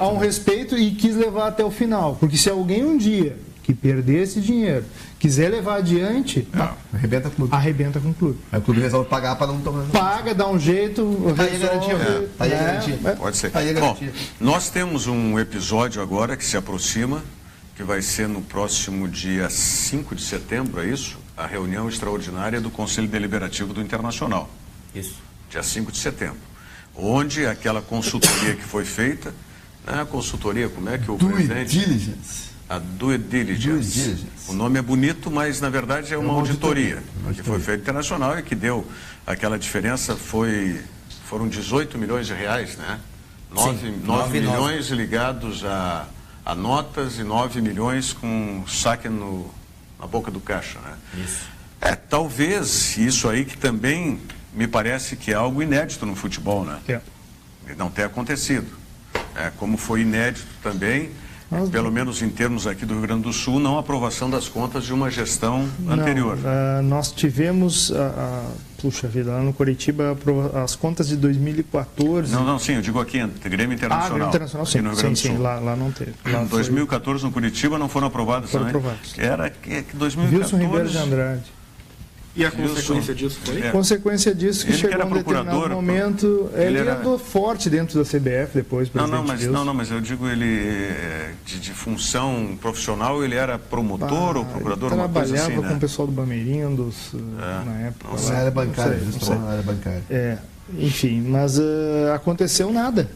a um respeito e quis levar até o final. Porque se alguém um dia que perder esse dinheiro quiser levar adiante, arrebenta com o clube. Arrebenta com o clube. Aí o clube resolve pagar para não tomar. Paga, dá um jeito, resolve. Aí a garantia. Pode ser. Bom, nós temos um episódio agora que se aproxima, que vai ser no próximo dia 5 de setembro, é isso? A reunião extraordinária do Conselho Deliberativo do Internacional. Isso. Dia 5 de setembro. Onde aquela consultoria que foi feita, a consultoria, como é que o presidente... A Due Diligence. O nome é bonito, mas na verdade é uma auditoria que foi feita internacional e que deu aquela diferença, foram 18 milhões de reais, né? 9 milhões ligados a notas e 9 milhões com saque na boca do caixa, né? Isso. Talvez isso aí que também me parece que é algo inédito no futebol, né? Não ter acontecido. Como foi inédito também, pelo menos em termos aqui do Rio Grande do Sul, não a aprovação das contas de uma gestão anterior. Nós tivemos, puxa vida, lá no Coritiba, as contas de 2014... Sim, eu digo aqui, Grêmio Internacional. Grêmio Internacional, sim, no Rio Grande do Sul. Lá não teve. Em 2014, no Curitiba, não foram aprovadas também. Era que 2014... Wilson Ribeiro de Andrade. E a consequência disso foi? Consequência disso que chegou em um determinado momento, ele andou forte dentro da CBF depois, mas eu digo ele de função profissional, ele era promotor ou procurador, uma coisa assim, né? Trabalhava com o pessoal do Bameirindos na época. Na área bancária, Enfim, mas aconteceu nada.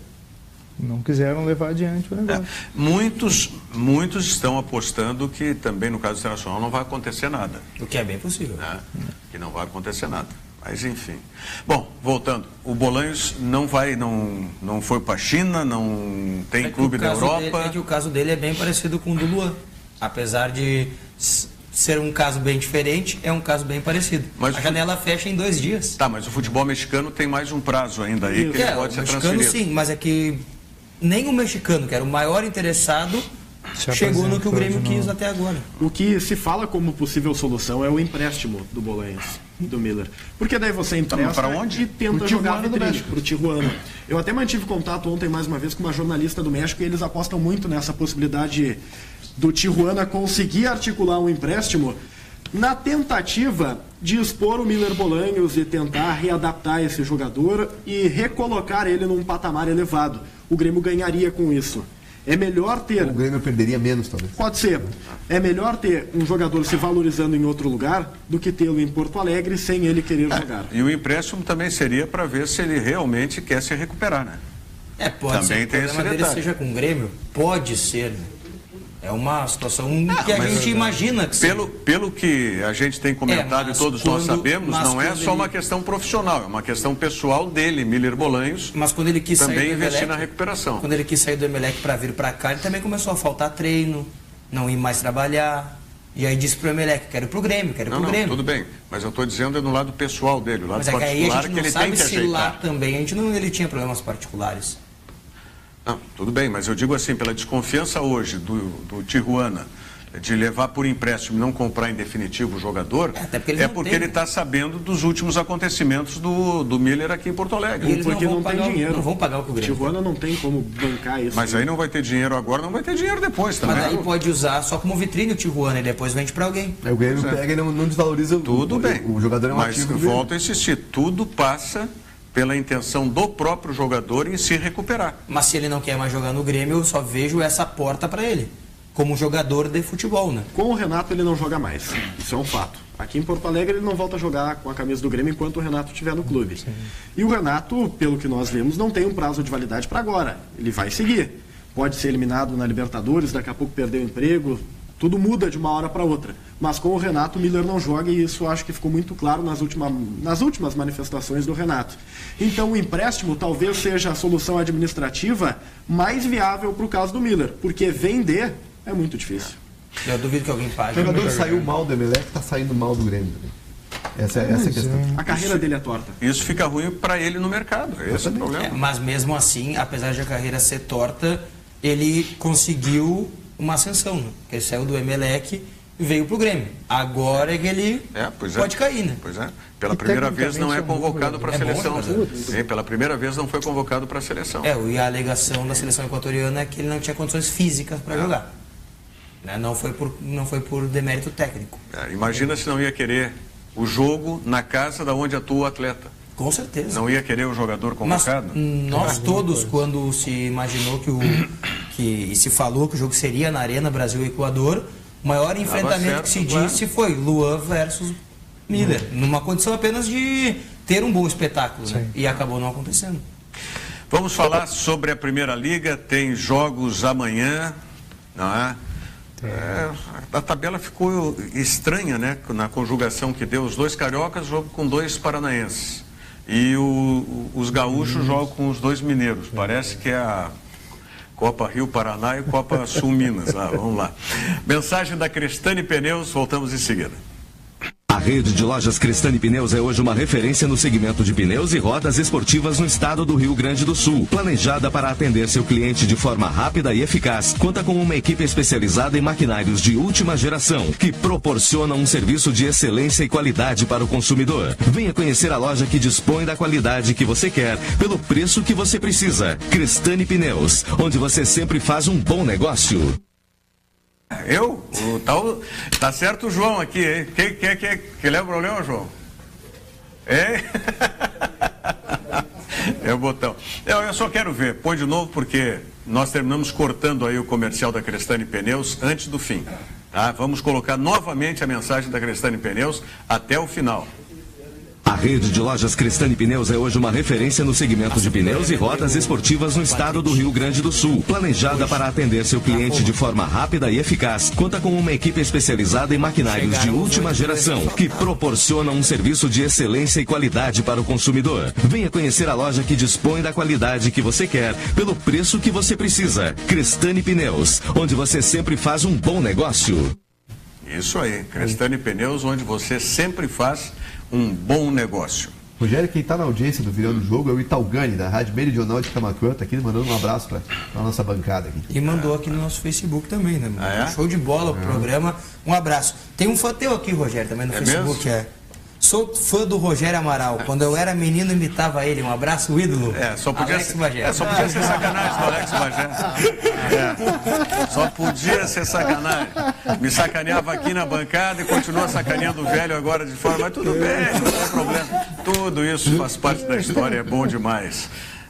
Não quiseram levar adiante o negócio. Muitos estão apostando que também no caso do Internacional não vai acontecer nada. O que é bem possível. Que não vai acontecer nada. Mas enfim. Bom, voltando, o Bolanhos não foi para a China, não tem clube da Europa. É que o caso dele é bem parecido com o do Luan. Apesar de ser um caso bem diferente, é um caso bem parecido. Mas a janela fecha em 2 dias. Tá, mas o futebol mexicano tem mais um prazo ainda aí que ele pode ser transferido. O mexicano sim, mas é que nem o mexicano, que era o maior interessado, chegou no que o Grêmio quis até agora. O que se fala como possível solução é o empréstimo do Bolanhos, do Miller. Porque daí você empresta para onde? E tenta jogar vitrine para o Tijuana. Eu até mantive contato ontem mais uma vez com uma jornalista do México e eles apostam muito nessa possibilidade do Tijuana conseguir articular um empréstimo na tentativa de expor o Miller Bolanhos e tentar readaptar esse jogador e recolocar ele num patamar elevado. O Grêmio ganharia com isso. É melhor ter... O Grêmio perderia menos, talvez. Pode ser. É melhor ter um jogador se valorizando em outro lugar do que tê-lo em Porto Alegre sem ele querer jogar. E o empréstimo também seria para ver se ele realmente quer se recuperar, né? Pode ser que o problema dele seja com o Grêmio. Pode ser, né? É uma situação que a gente imagina que pelo que a gente tem comentado e todos nós sabemos, não é só uma questão profissional, é uma questão pessoal dele, Miller Bolanhos. Mas quando ele quis também investir na recuperação. Quando ele quis sair do Emelec para vir para cá, ele também começou a faltar treino, não ir mais trabalhar. E aí disse pro Emelec, quero ir pro Grêmio, Grêmio. Tudo bem, mas eu estou dizendo no lado pessoal dele, o lado particular, aí a gente não ele sabe tem que se ajeitar. lá também, ele tinha problemas particulares. Não, tudo bem, mas eu digo assim, pela desconfiança hoje do Tijuana de levar por empréstimo e não comprar em definitivo o jogador, porque ele está sabendo dos últimos acontecimentos do Miller aqui em Porto Alegre. E eles porque não tem dinheiro. Não vão pagar o que o Grêmio. Tijuana não tem como bancar isso. Mas aí não vai ter dinheiro agora, não vai ter dinheiro depois também. Mas aí pode usar só como vitrine o Tijuana e depois vende para alguém. O Grêmio pega e não desvaloriza o jogador. É um mas ativo volto a insistir, tudo passa pela intenção do próprio jogador em se recuperar. Mas se ele não quer mais jogar no Grêmio, eu só vejo essa porta para ele, como jogador de futebol, né? Com o Renato ele não joga mais, isso é um fato. Aqui em Porto Alegre ele não volta a jogar com a camisa do Grêmio enquanto o Renato estiver no clube. Sim. E o Renato, pelo que nós vemos, não tem um prazo de validade para agora. Ele vai seguir. Pode ser eliminado na Libertadores, daqui a pouco perder o emprego, tudo muda de uma hora para outra. Mas com o Renato, o Miller não joga e isso acho que ficou muito claro nas últimas manifestações do Renato. Então o empréstimo talvez seja a solução administrativa mais viável para o caso do Miller, porque vender é muito difícil. Eu duvido que alguém pague. O jogador saiu mal do Emelec, está saindo mal do Grêmio. Essa é a questão. A carreira dele é torta. Isso fica ruim para ele no mercado, esse é o problema. Mas mesmo assim, apesar de a carreira ser torta, ele conseguiu uma ascensão, né? Ele saiu do Emelec e veio pro Grêmio. Agora é que ele pode cair, né? Pois é. Pela primeira vez não é convocado para a seleção. Pela primeira vez não foi convocado para a seleção. E a alegação da seleção equatoriana é que ele não tinha condições físicas para jogar. Né? Não foi por demérito técnico. Imagina se não ia querer o jogo na casa da onde atua o atleta. Com certeza. Não ia querer o jogador convocado? Mas nós todos, quando se imaginou e se falou que o jogo seria na Arena Brasil e Equador, o maior enfrentamento que se disse foi Luan versus Miller, numa condição apenas de ter um bom espetáculo, né? E acabou não acontecendo. Vamos falar sobre a Primeira Liga, tem jogos amanhã, não é? A tabela ficou estranha, né? Na conjugação que deu, os dois cariocas jogam com 2 paranaenses. E os gaúchos jogam com os 2 mineiros. Parece que é a Copa Rio Paraná e Copa Sul Minas. Vamos lá. Mensagem da Crestani Pneus, voltamos em seguida. A rede de lojas Crestani Pneus é hoje uma referência no segmento de pneus e rodas esportivas no estado do Rio Grande do Sul. Planejada para atender seu cliente de forma rápida e eficaz, conta com uma equipe especializada em maquinários de última geração, que proporciona um serviço de excelência e qualidade para o consumidor. Venha conhecer a loja que dispõe da qualidade que você quer, pelo preço que você precisa. Crestani Pneus, onde você sempre faz um bom negócio. Tá certo o João aqui, hein? Que leva o problema, João? Hein? É o botão. Eu só quero ver, põe de novo porque nós terminamos cortando aí o comercial da Crestani Pneus antes do fim. Tá? Vamos colocar novamente a mensagem da Crestani Pneus até o final. A rede de lojas Crestani Pneus é hoje uma referência no segmento de pneus e rodas esportivas no estado do Rio Grande do Sul. Planejada para atender seu cliente de forma rápida e eficaz, conta com uma equipe especializada em maquinários de última geração, que proporciona um serviço de excelência e qualidade para o consumidor. Venha conhecer a loja que dispõe da qualidade que você quer, pelo preço que você precisa. Crestani Pneus, onde você sempre faz um bom negócio. Isso aí, Crestani Pneus, onde você sempre faz um bom negócio. Rogério, quem está na audiência do Virando o Jogo é o Italgani, da Rádio Meridional de Camaquã, está aqui mandando um abraço para a nossa bancada aqui. E mandou aqui no nosso Facebook também, né? Ah, é? Show de bola o programa. Um abraço. Tem um fã teu aqui, Rogério, também no Facebook. Mesmo? Sou fã do Rogério Amaral. Quando eu era menino, imitava ele. Um abraço, o ídolo. Só podia ser sacanagem do Alex Bagé. Só podia ser sacanagem. Me sacaneava aqui na bancada e continua sacaneando o velho agora de fora. Mas tudo bem, não tem problema. Tudo isso faz parte da história, é bom demais.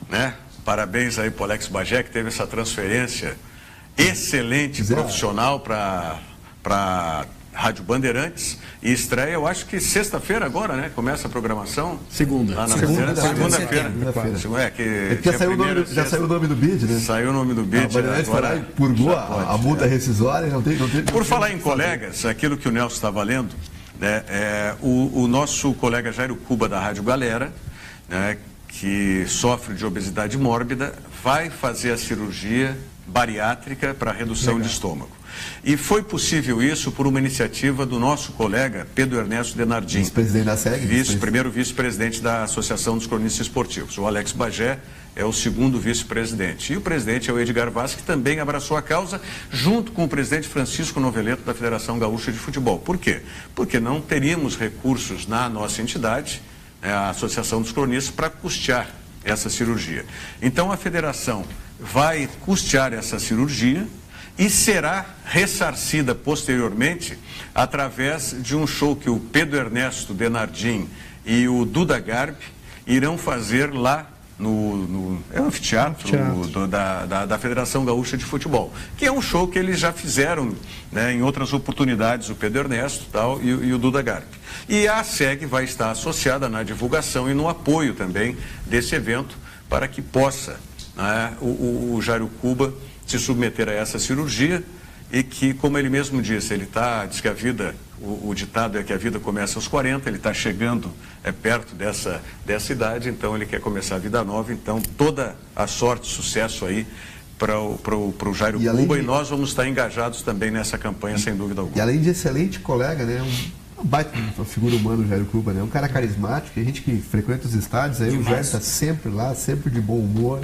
Né? Parabéns aí pro Alex Bagé, que teve essa transferência excelente, profissional para Rádio Bandeirantes, e estreia, eu acho que sexta-feira agora, né? Começa a programação. Segunda-feira. Já saiu o nome do bid, né? Saiu o nome do bid. A Bandeirantes foi lá e purgou a multa rescisória, não tem. Por falar em colegas, aquilo que o Nelson estava lendo, né, o nosso colega Jairo Cuba, da Rádio Galera, né, que sofre de obesidade mórbida, vai fazer a cirurgia bariátrica para redução de estômago. E foi possível isso por uma iniciativa do nosso colega Pedro Ernesto Denardim, vice-presidente da SEG, primeiro vice-presidente da Associação dos Cronistas Esportivos. O Alex Bagé é o segundo vice-presidente. E o presidente é o Edgar Vaz, que também abraçou a causa, junto com o presidente Francisco Noveleto, da Federação Gaúcha de Futebol. Por quê? Porque não teríamos recursos na nossa entidade, a Associação dos Cronistas, para custear essa cirurgia. Então a federação vai custear essa cirurgia e será ressarcida posteriormente através de um show que o Pedro Ernesto Denardim e o Duda Garbi irão fazer lá no anfiteatro da Federação Gaúcha de Futebol, que é um show que eles já fizeram, né, em outras oportunidades, o Pedro Ernesto e o Duda Garbi. E a SEG vai estar associada na divulgação e no apoio também desse evento para que possa, né, o Jairo Cuba se submeter a essa cirurgia e que, como ele mesmo disse, diz que a vida, o ditado é que a vida começa aos 40, ele está chegando perto dessa idade, então ele quer começar a vida nova, então toda a sorte, sucesso aí para o Jairo Cuba, e nós vamos estar engajados também nessa campanha, sem dúvida alguma. E além de excelente colega, né, uma baita figura humana, o Jairo Cuba, né? Um cara carismático, a gente que frequenta os estádios, aí o Jairo está sempre lá, sempre de bom humor.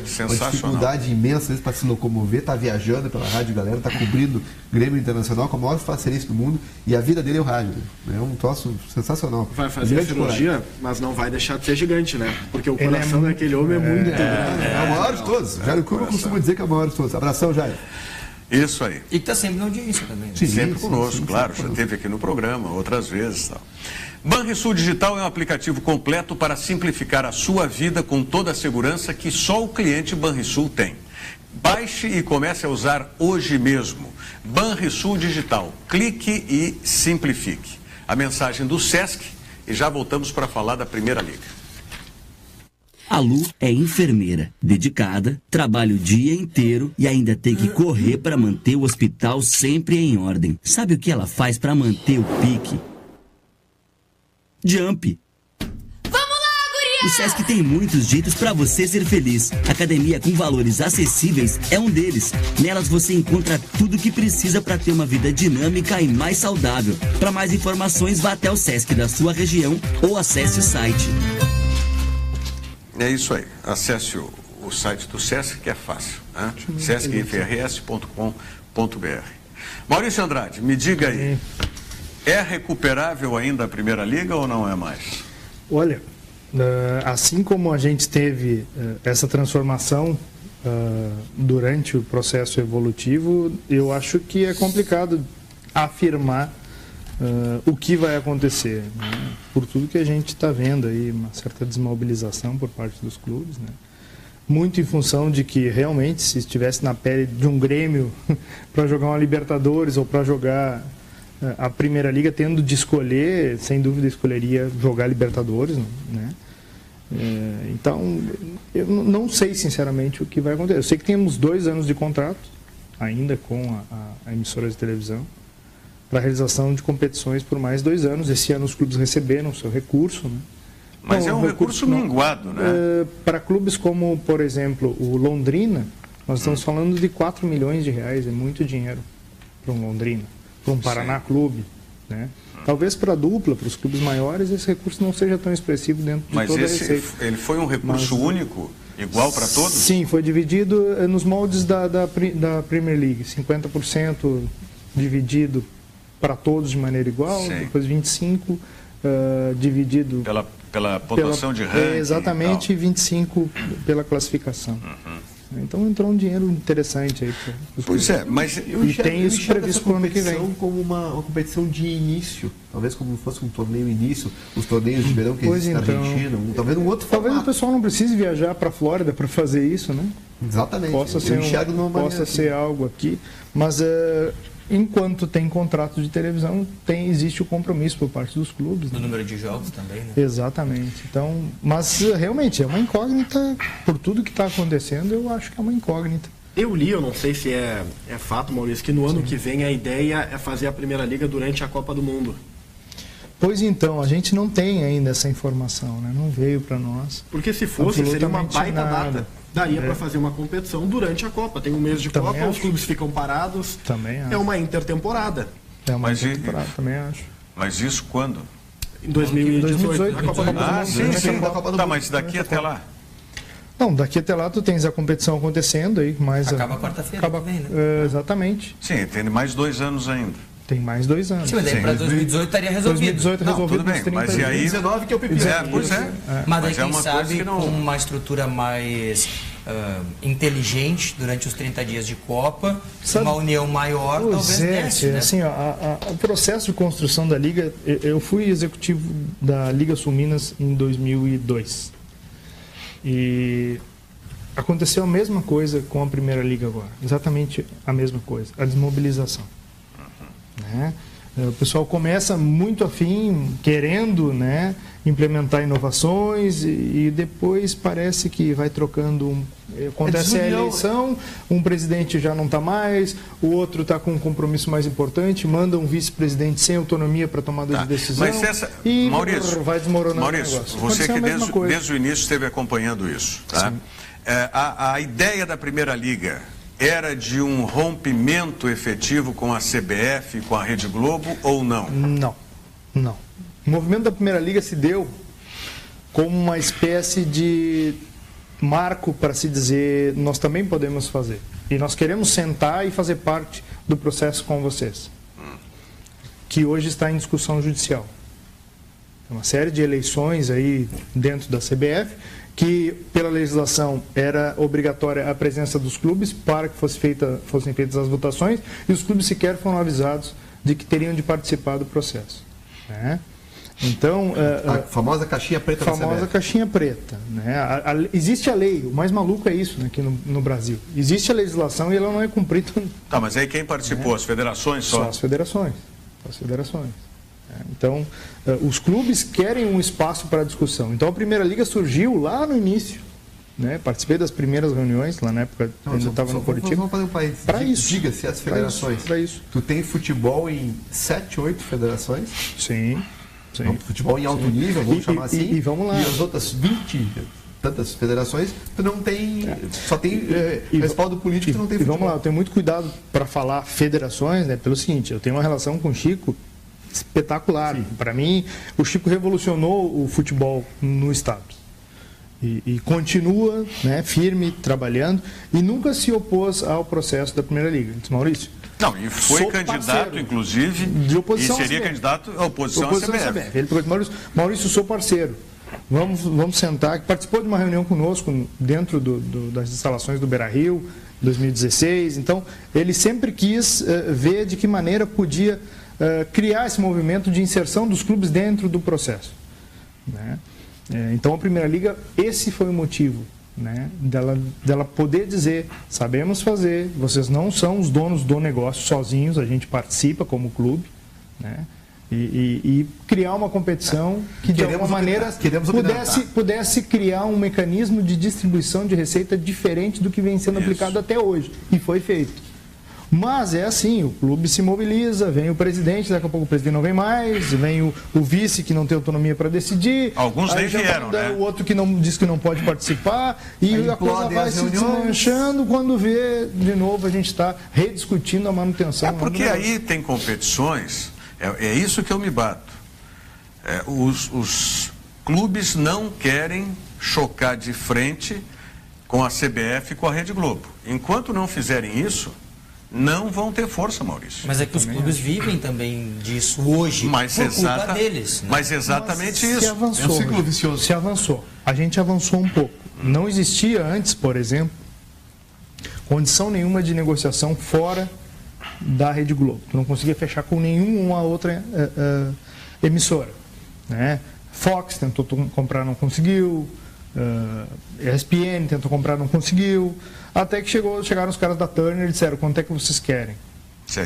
Sensacional. Uma dificuldade imensa, às vezes, para se locomover, está viajando pela Rádio Galera, está cobrindo Grêmio Internacional com a maior facilidade do mundo, e a vida dele é o rádio. Né? É um troço sensacional. Vai fazer a cirurgia, mas não vai deixar de ser gigante, né? Porque o coração daquele homem é muito grande. É o maior de todos. Jairo Cuba costuma dizer que é o maior de todos. Abração, Jairo. Isso aí. E que está sempre na audiência também. Né? Sempre conosco, claro. Já esteve aqui no programa outras vezes. Tal. Banrisul Digital é um aplicativo completo para simplificar a sua vida com toda a segurança que só o cliente Banrisul tem. Baixe e comece a usar hoje mesmo. Banrisul Digital. Clique e simplifique. A mensagem do SESC e já voltamos para falar da Primeira Liga. A Lu é enfermeira, dedicada, trabalha o dia inteiro e ainda tem que correr para manter o hospital sempre em ordem. Sabe o que ela faz para manter o pique? Jump! Vamos lá, guria! O Sesc tem muitos jeitos para você ser feliz. Academia com valores acessíveis é um deles. Nelas você encontra tudo o que precisa para ter uma vida dinâmica e mais saudável. Para mais informações, vá até o Sesc da sua região ou acesse o site. É isso aí. Acesse o site do Sesc, que é fácil. Né? sescfrs.com.br. Maurício Andrade, me diga aí, é recuperável ainda a Primeira Liga ou não é mais? Olha, assim como a gente teve essa transformação durante o processo evolutivo, eu acho que é complicado afirmar o que vai acontecer, né? Por tudo que a gente está vendo aí, uma certa desmobilização por parte dos clubes, né? Muito em função de que realmente, se estivesse na pele de um Grêmio para jogar uma Libertadores ou para jogar a Primeira Liga, tendo de escolher, sem dúvida escolheria jogar Libertadores, né? Então, eu não sei sinceramente o que vai acontecer. Eu sei que temos 2 anos de contrato ainda com a emissora de televisão para a realização de competições por mais 2 anos. Esse ano os clubes receberam o seu recurso, né? Mas é um recurso minguado, né? Para clubes como, por exemplo, o Londrina, nós estamos falando de 4 milhões de reais, é muito dinheiro para um Londrina, para um Paraná Clube, né? Talvez para a dupla, para os clubes maiores, esse recurso não seja tão expressivo dentro de toda a receita. Mas ele foi um recurso único, igual para todos? Sim, foi dividido nos moldes da Premier League, 50% dividido para todos de maneira igual, depois 25% dividido pela pontuação de ranking. Exatamente, e 25% pela classificação. Então entrou um dinheiro interessante aí. Pois é, mas e tem isso previsto para o ano que vem. Como uma competição de início, talvez como fosse um torneio início, os torneios de verão que existem na Argentina, talvez um outro formato. Talvez o pessoal não precise viajar para a Flórida para fazer isso, né? Exatamente. Possa ser algo aqui, mas enquanto tem contrato de televisão, existe o compromisso por parte dos clubes. No número de jogos também, né? Exatamente. Então, mas realmente é uma incógnita, por tudo que está acontecendo, eu acho que é uma incógnita. Eu li, eu não sei se é fato, Maurício, que no ano que vem a ideia é fazer a Primeira Liga durante a Copa do Mundo. Pois então, a gente não tem ainda essa informação, né? Não veio para nós. Porque se fosse, seria uma baita data. Daria para fazer uma competição durante a Copa. Tem um mês de Copa, os clubes ficam parados. Também acho. É uma intertemporada. É uma intertemporada, também acho. Mas isso quando? Em 2018. A Copa do Mundo. Sim. Tá, mas daqui até lá? Não, daqui até lá tu tens a competição acontecendo aí, mas acaba quarta-feira que vem, né? Exatamente. Sim, tem mais 2 anos ainda. Tem mais 2 anos. Sim, mas daí para 2018 estaria resolvido. 2018 resolvido. Tudo bem, mas e aí 19 que é o pepino. Pois é. Mas aí quem sabe com uma estrutura mais inteligente durante os 30 dias de Copa, uma união maior, talvez desse, né? Assim, o processo de construção da Liga, eu fui executivo da Liga Sul Minas em 2002. E aconteceu a mesma coisa com a Primeira Liga agora. Exatamente a mesma coisa. A desmobilização. Né? O pessoal começa muito afim, querendo, né, implementar inovações e depois parece que vai trocando. Acontece a eleição, um presidente já não está mais, o outro está com um compromisso mais importante, manda um vice-presidente sem autonomia para tomada de decisão. Mas e Maurício, vai desmoronando o negócio. Você que desde o início esteve acompanhando isso, tá? A ideia da Primeira Liga era de um rompimento efetivo com a CBF, com a Rede Globo, ou não? Não. O movimento da Primeira Liga se deu como uma espécie de marco para se dizer, nós também podemos fazer. E nós queremos sentar e fazer parte do processo com vocês. Que hoje está em discussão judicial. Uma série de eleições aí dentro da CBF, que pela legislação era obrigatória a presença dos clubes para que fossem feitas as votações, e os clubes sequer foram avisados de que teriam de participar do processo. Né? Então, a famosa caixinha preta. Caixinha preta. Né? Existe a lei, o mais maluco é isso, né, aqui no Brasil. Existe a legislação e ela não é cumprida. Tá, mas aí quem participou? As federações só? Só as federações. Então, os clubes querem um espaço para discussão. Então, a Primeira Liga surgiu lá no início. Né? Participei das primeiras reuniões, lá na época eu estava no Curitiba. Vamos fazer um país. Para isso. Diga-se as federações. Para isso. Tu tem futebol em 7, 8 federações? Sim. Não, futebol em alto nível, vamos chamar assim. E vamos lá. E as outras 20 tantas federações, tu não tem, só tem respaldo político, tu não tem futebol. Vamos lá, eu tenho muito cuidado para falar federações, né, pelo seguinte, eu tenho uma relação com o Chico espetacular. Para mim, o Chico revolucionou o futebol no estado. E continua, né, firme, trabalhando, e nunca se opôs ao processo da Primeira Liga. Disse, Maurício, não, e foi candidato, inclusive, de oposição e seria candidato à oposição à CBF. Ele falou, Maurício, sou parceiro. Vamos sentar. Participou de uma reunião conosco dentro das instalações do Beira-Rio, 2016. Então, ele sempre quis ver de que maneira podia criar esse movimento de inserção dos clubes dentro do processo. Né? Então, a Primeira Liga, esse foi o motivo. Né, dela poder dizer, sabemos fazer, vocês não são os donos do negócio sozinhos, a gente participa como clube, né? E criar uma competição que de alguma maneira pudesse criar um mecanismo de distribuição de receita diferente do que vem sendo aplicado até hoje. E foi feito. Mas é assim, o clube se mobiliza, vem o presidente, daqui a pouco o presidente não vem mais, vem o vice que não tem autonomia para decidir. Alguns nem vieram, né? O outro que não diz que não pode participar, e a coisa vai se desmanchando, quando vê, de novo, a gente está rediscutindo a manutenção. Porque aí tem competições, é isso que eu me bato. Os clubes não querem chocar de frente com a CBF e com a Rede Globo. Enquanto não fizerem isso, não vão ter força, Maurício. Mas é que os clubes vivem também disso hoje, por culpa deles. Né? Mas exatamente isso. Se avançou. A gente avançou um pouco. Não existia antes, por exemplo, condição nenhuma de negociação fora da Rede Globo. Tu não conseguia fechar com nenhuma outra emissora. Né? Fox tentou comprar, não conseguiu. ESPN tentou comprar, não conseguiu. Até que chegaram os caras da Turner e disseram: quanto é que vocês querem?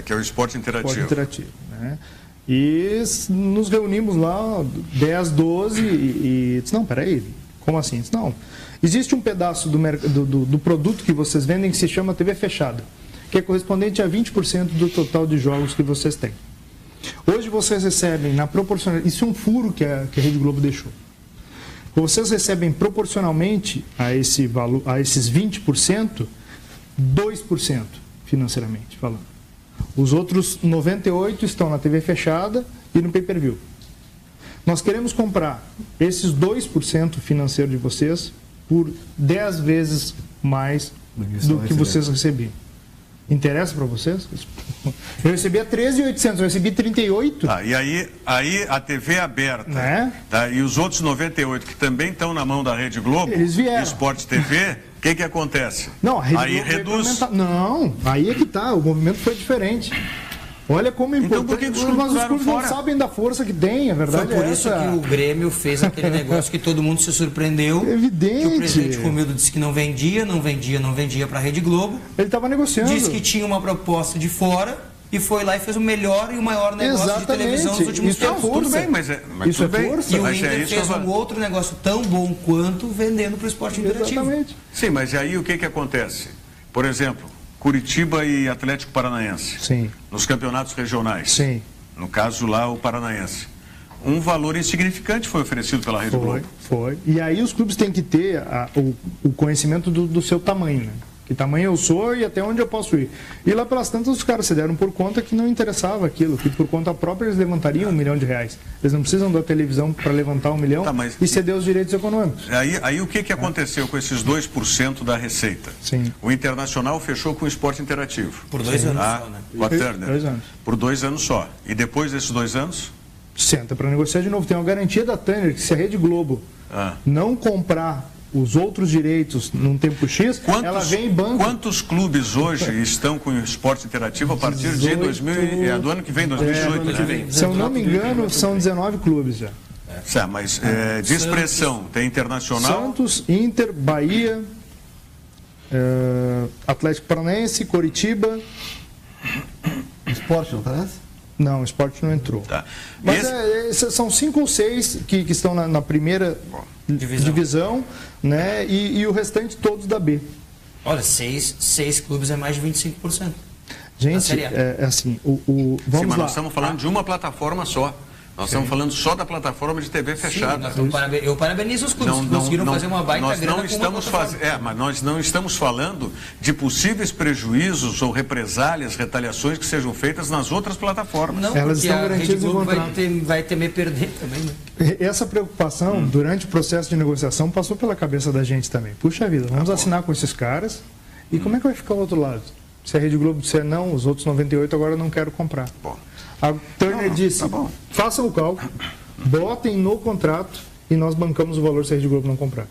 Que é o esporte interativo. Né? E nos reunimos lá, 10, 12, e disse: não, peraí, como assim? Disse: não, existe um pedaço do produto que vocês vendem que se chama TV fechada, que é correspondente a 20% do total de jogos que vocês têm. Hoje vocês recebem na proporcionalidade, isso é um furo que a Rede Globo deixou. Vocês recebem proporcionalmente a esse valor, a esses 20%, 2% financeiramente falando. Os outros 98% estão na TV fechada e no pay-per-view. Nós queremos comprar esses 2% financeiro de vocês por 10 vezes mais do que vocês recebiam. Interessa para vocês? Eu recebia 13.800, eu recebi 38. E aí a TV aberta, tá? E os outros 98 que também estão na mão da Rede Globo, eles vieram. Esporte TV, o que acontece? Não, a Rede aí Globo reduz. Não, aí é que tá, o movimento foi diferente. Olha como é importante. Então, por que os clubes não sabem da força que tem, a verdade é essa. Foi por isso que o Grêmio fez aquele negócio que todo mundo se surpreendeu. Evidente. Que o presidente Romildo disse que não vendia para a Rede Globo. Ele estava negociando. Disse que tinha uma proposta de fora e foi lá e fez o melhor e o maior negócio de televisão nos últimos tempos. Tudo bem, mas isso é força. E o Inter fez um outro negócio tão bom quanto vendendo para o esporte interativo. Exatamente. Sim, mas aí o que acontece? Por exemplo, Curitiba e Atlético Paranaense. Sim. Nos campeonatos regionais. Sim. No caso lá, o Paranaense. Um valor insignificante foi oferecido pela Rede Globo. Foi. E aí os clubes têm que ter o conhecimento do seu tamanho, né? Que tamanho eu sou e até onde eu posso ir. E lá pelas tantas os caras se deram por conta que não interessava aquilo, que por conta própria eles levantariam R$1 milhão. Eles não precisam da televisão para levantar R$1 milhão e ceder os direitos econômicos. Aí o que aconteceu com esses 2% da receita? Sim. O Internacional fechou com o esporte interativo. Por 2 anos só, né? Com a Turner. 2 anos. Por 2 anos só. E depois desses 2 anos? Senta para negociar de novo. Tem uma garantia da Turner que se a Rede Globo não comprar os outros direitos num tempo X, ela vem em banco. Quantos clubes hoje estão com o esporte interativo a partir de do ano que vem, 2018? Se eu não me engano, são 19 clubes já. Mas de expressão, tem Internacional... Santos, Inter, Bahia, Atlético Paranaense, Coritiba... Esporte não parece? Não, o esporte não entrou. Tá. Mas são 5 ou 6 que estão na primeira divisão, né? E o restante todos da B. Olha, 6 clubes é mais de 25%. Gente, é assim, vamos lá. Nós estamos falando de uma plataforma só. Nós estamos falando só da plataforma de TV fechada. Eu parabenizo os clubes que conseguiram fazer uma baita grana mas nós não estamos falando de possíveis prejuízos ou represálias, retaliações que sejam feitas nas outras plataformas. Não, elas porque estão a garantidas Rede Globo vai temer perder também, né? Essa preocupação, durante o processo de negociação, passou pela cabeça da gente também. Puxa vida, vamos assinar com esses caras e como é que vai ficar o outro lado? Se a Rede Globo disser não, os outros 98 agora eu não quero comprar. A Turner disse, façam o cálculo, botem no contrato e nós bancamos o valor se a Rede Globo não comprar.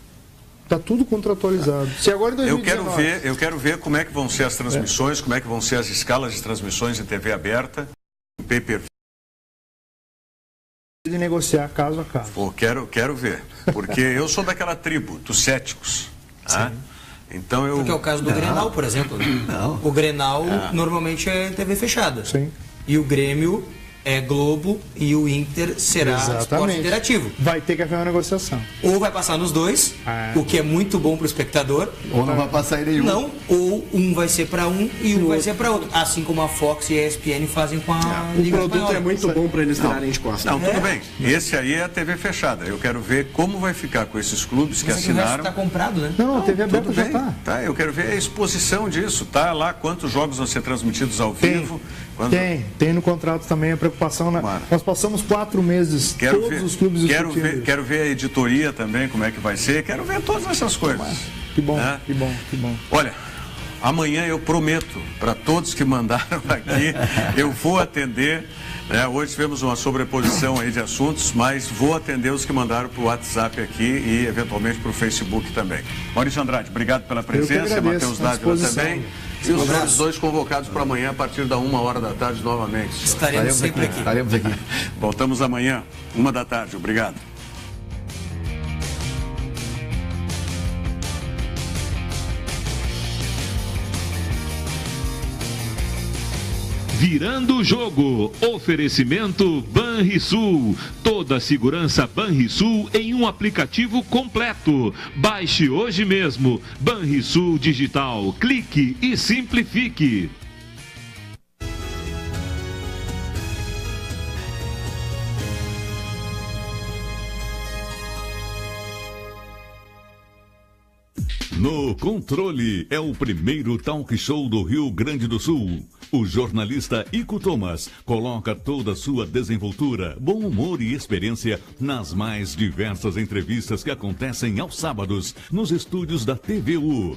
Está tudo contratualizado. Se agora em 2019, eu quero ver como é que vão ser as transmissões, como é que vão ser as escalas de transmissões em TV aberta, em pay-per-view. De negociar caso a caso. Quero ver, porque eu sou daquela tribo, dos céticos. Então porque é o caso do Grenal, por exemplo. O Grenal normalmente é TV fechada. Sim. E o Grêmio é Globo e o Inter será Esporte Interativo. Vai ter que haver uma negociação. Ou vai passar nos dois, o que é muito bom para o espectador. Ou não vai passar em nenhum. Não, ou um vai ser para um e um vai ser para outro. Assim como a Fox e a ESPN fazem com a Liga Espanhola. O produto é muito bom para eles darem de costas. Não, tudo bem. Esse aí é a TV fechada. Eu quero ver como vai ficar com esses clubes que assinaram. Está comprado, né? Não, a TV aberta já tá. Eu quero ver a exposição disso. Tá lá quantos jogos vão ser transmitidos ao vivo. Tem no contrato também a preocupação. Nós passamos 4 meses, os clubes discutindo. Quero ver a editoria também, como é que vai ser. Quero ver todas essas coisas. Que bom, que bom, que bom. Olha, amanhã eu prometo para todos que mandaram aqui, eu vou atender. Hoje tivemos uma sobreposição aí de assuntos, mas vou atender os que mandaram para o WhatsApp aqui e eventualmente para o Facebook também. Maurício Andrade, obrigado pela presença. Matheus Dávila também. E os outros dois convocados para amanhã a partir da 1h novamente. Estaremos sempre aqui. Estaremos aqui. Voltamos amanhã, 1h. Obrigado. Virando o jogo, oferecimento Banrisul. Toda a segurança Banrisul em um aplicativo completo. Baixe hoje mesmo. Banrisul Digital. Clique e simplifique. No Controle é o primeiro talk show do Rio Grande do Sul. O jornalista Ico Thomas coloca toda a sua desenvoltura, bom humor e experiência nas mais diversas entrevistas que acontecem aos sábados nos estúdios da TVU.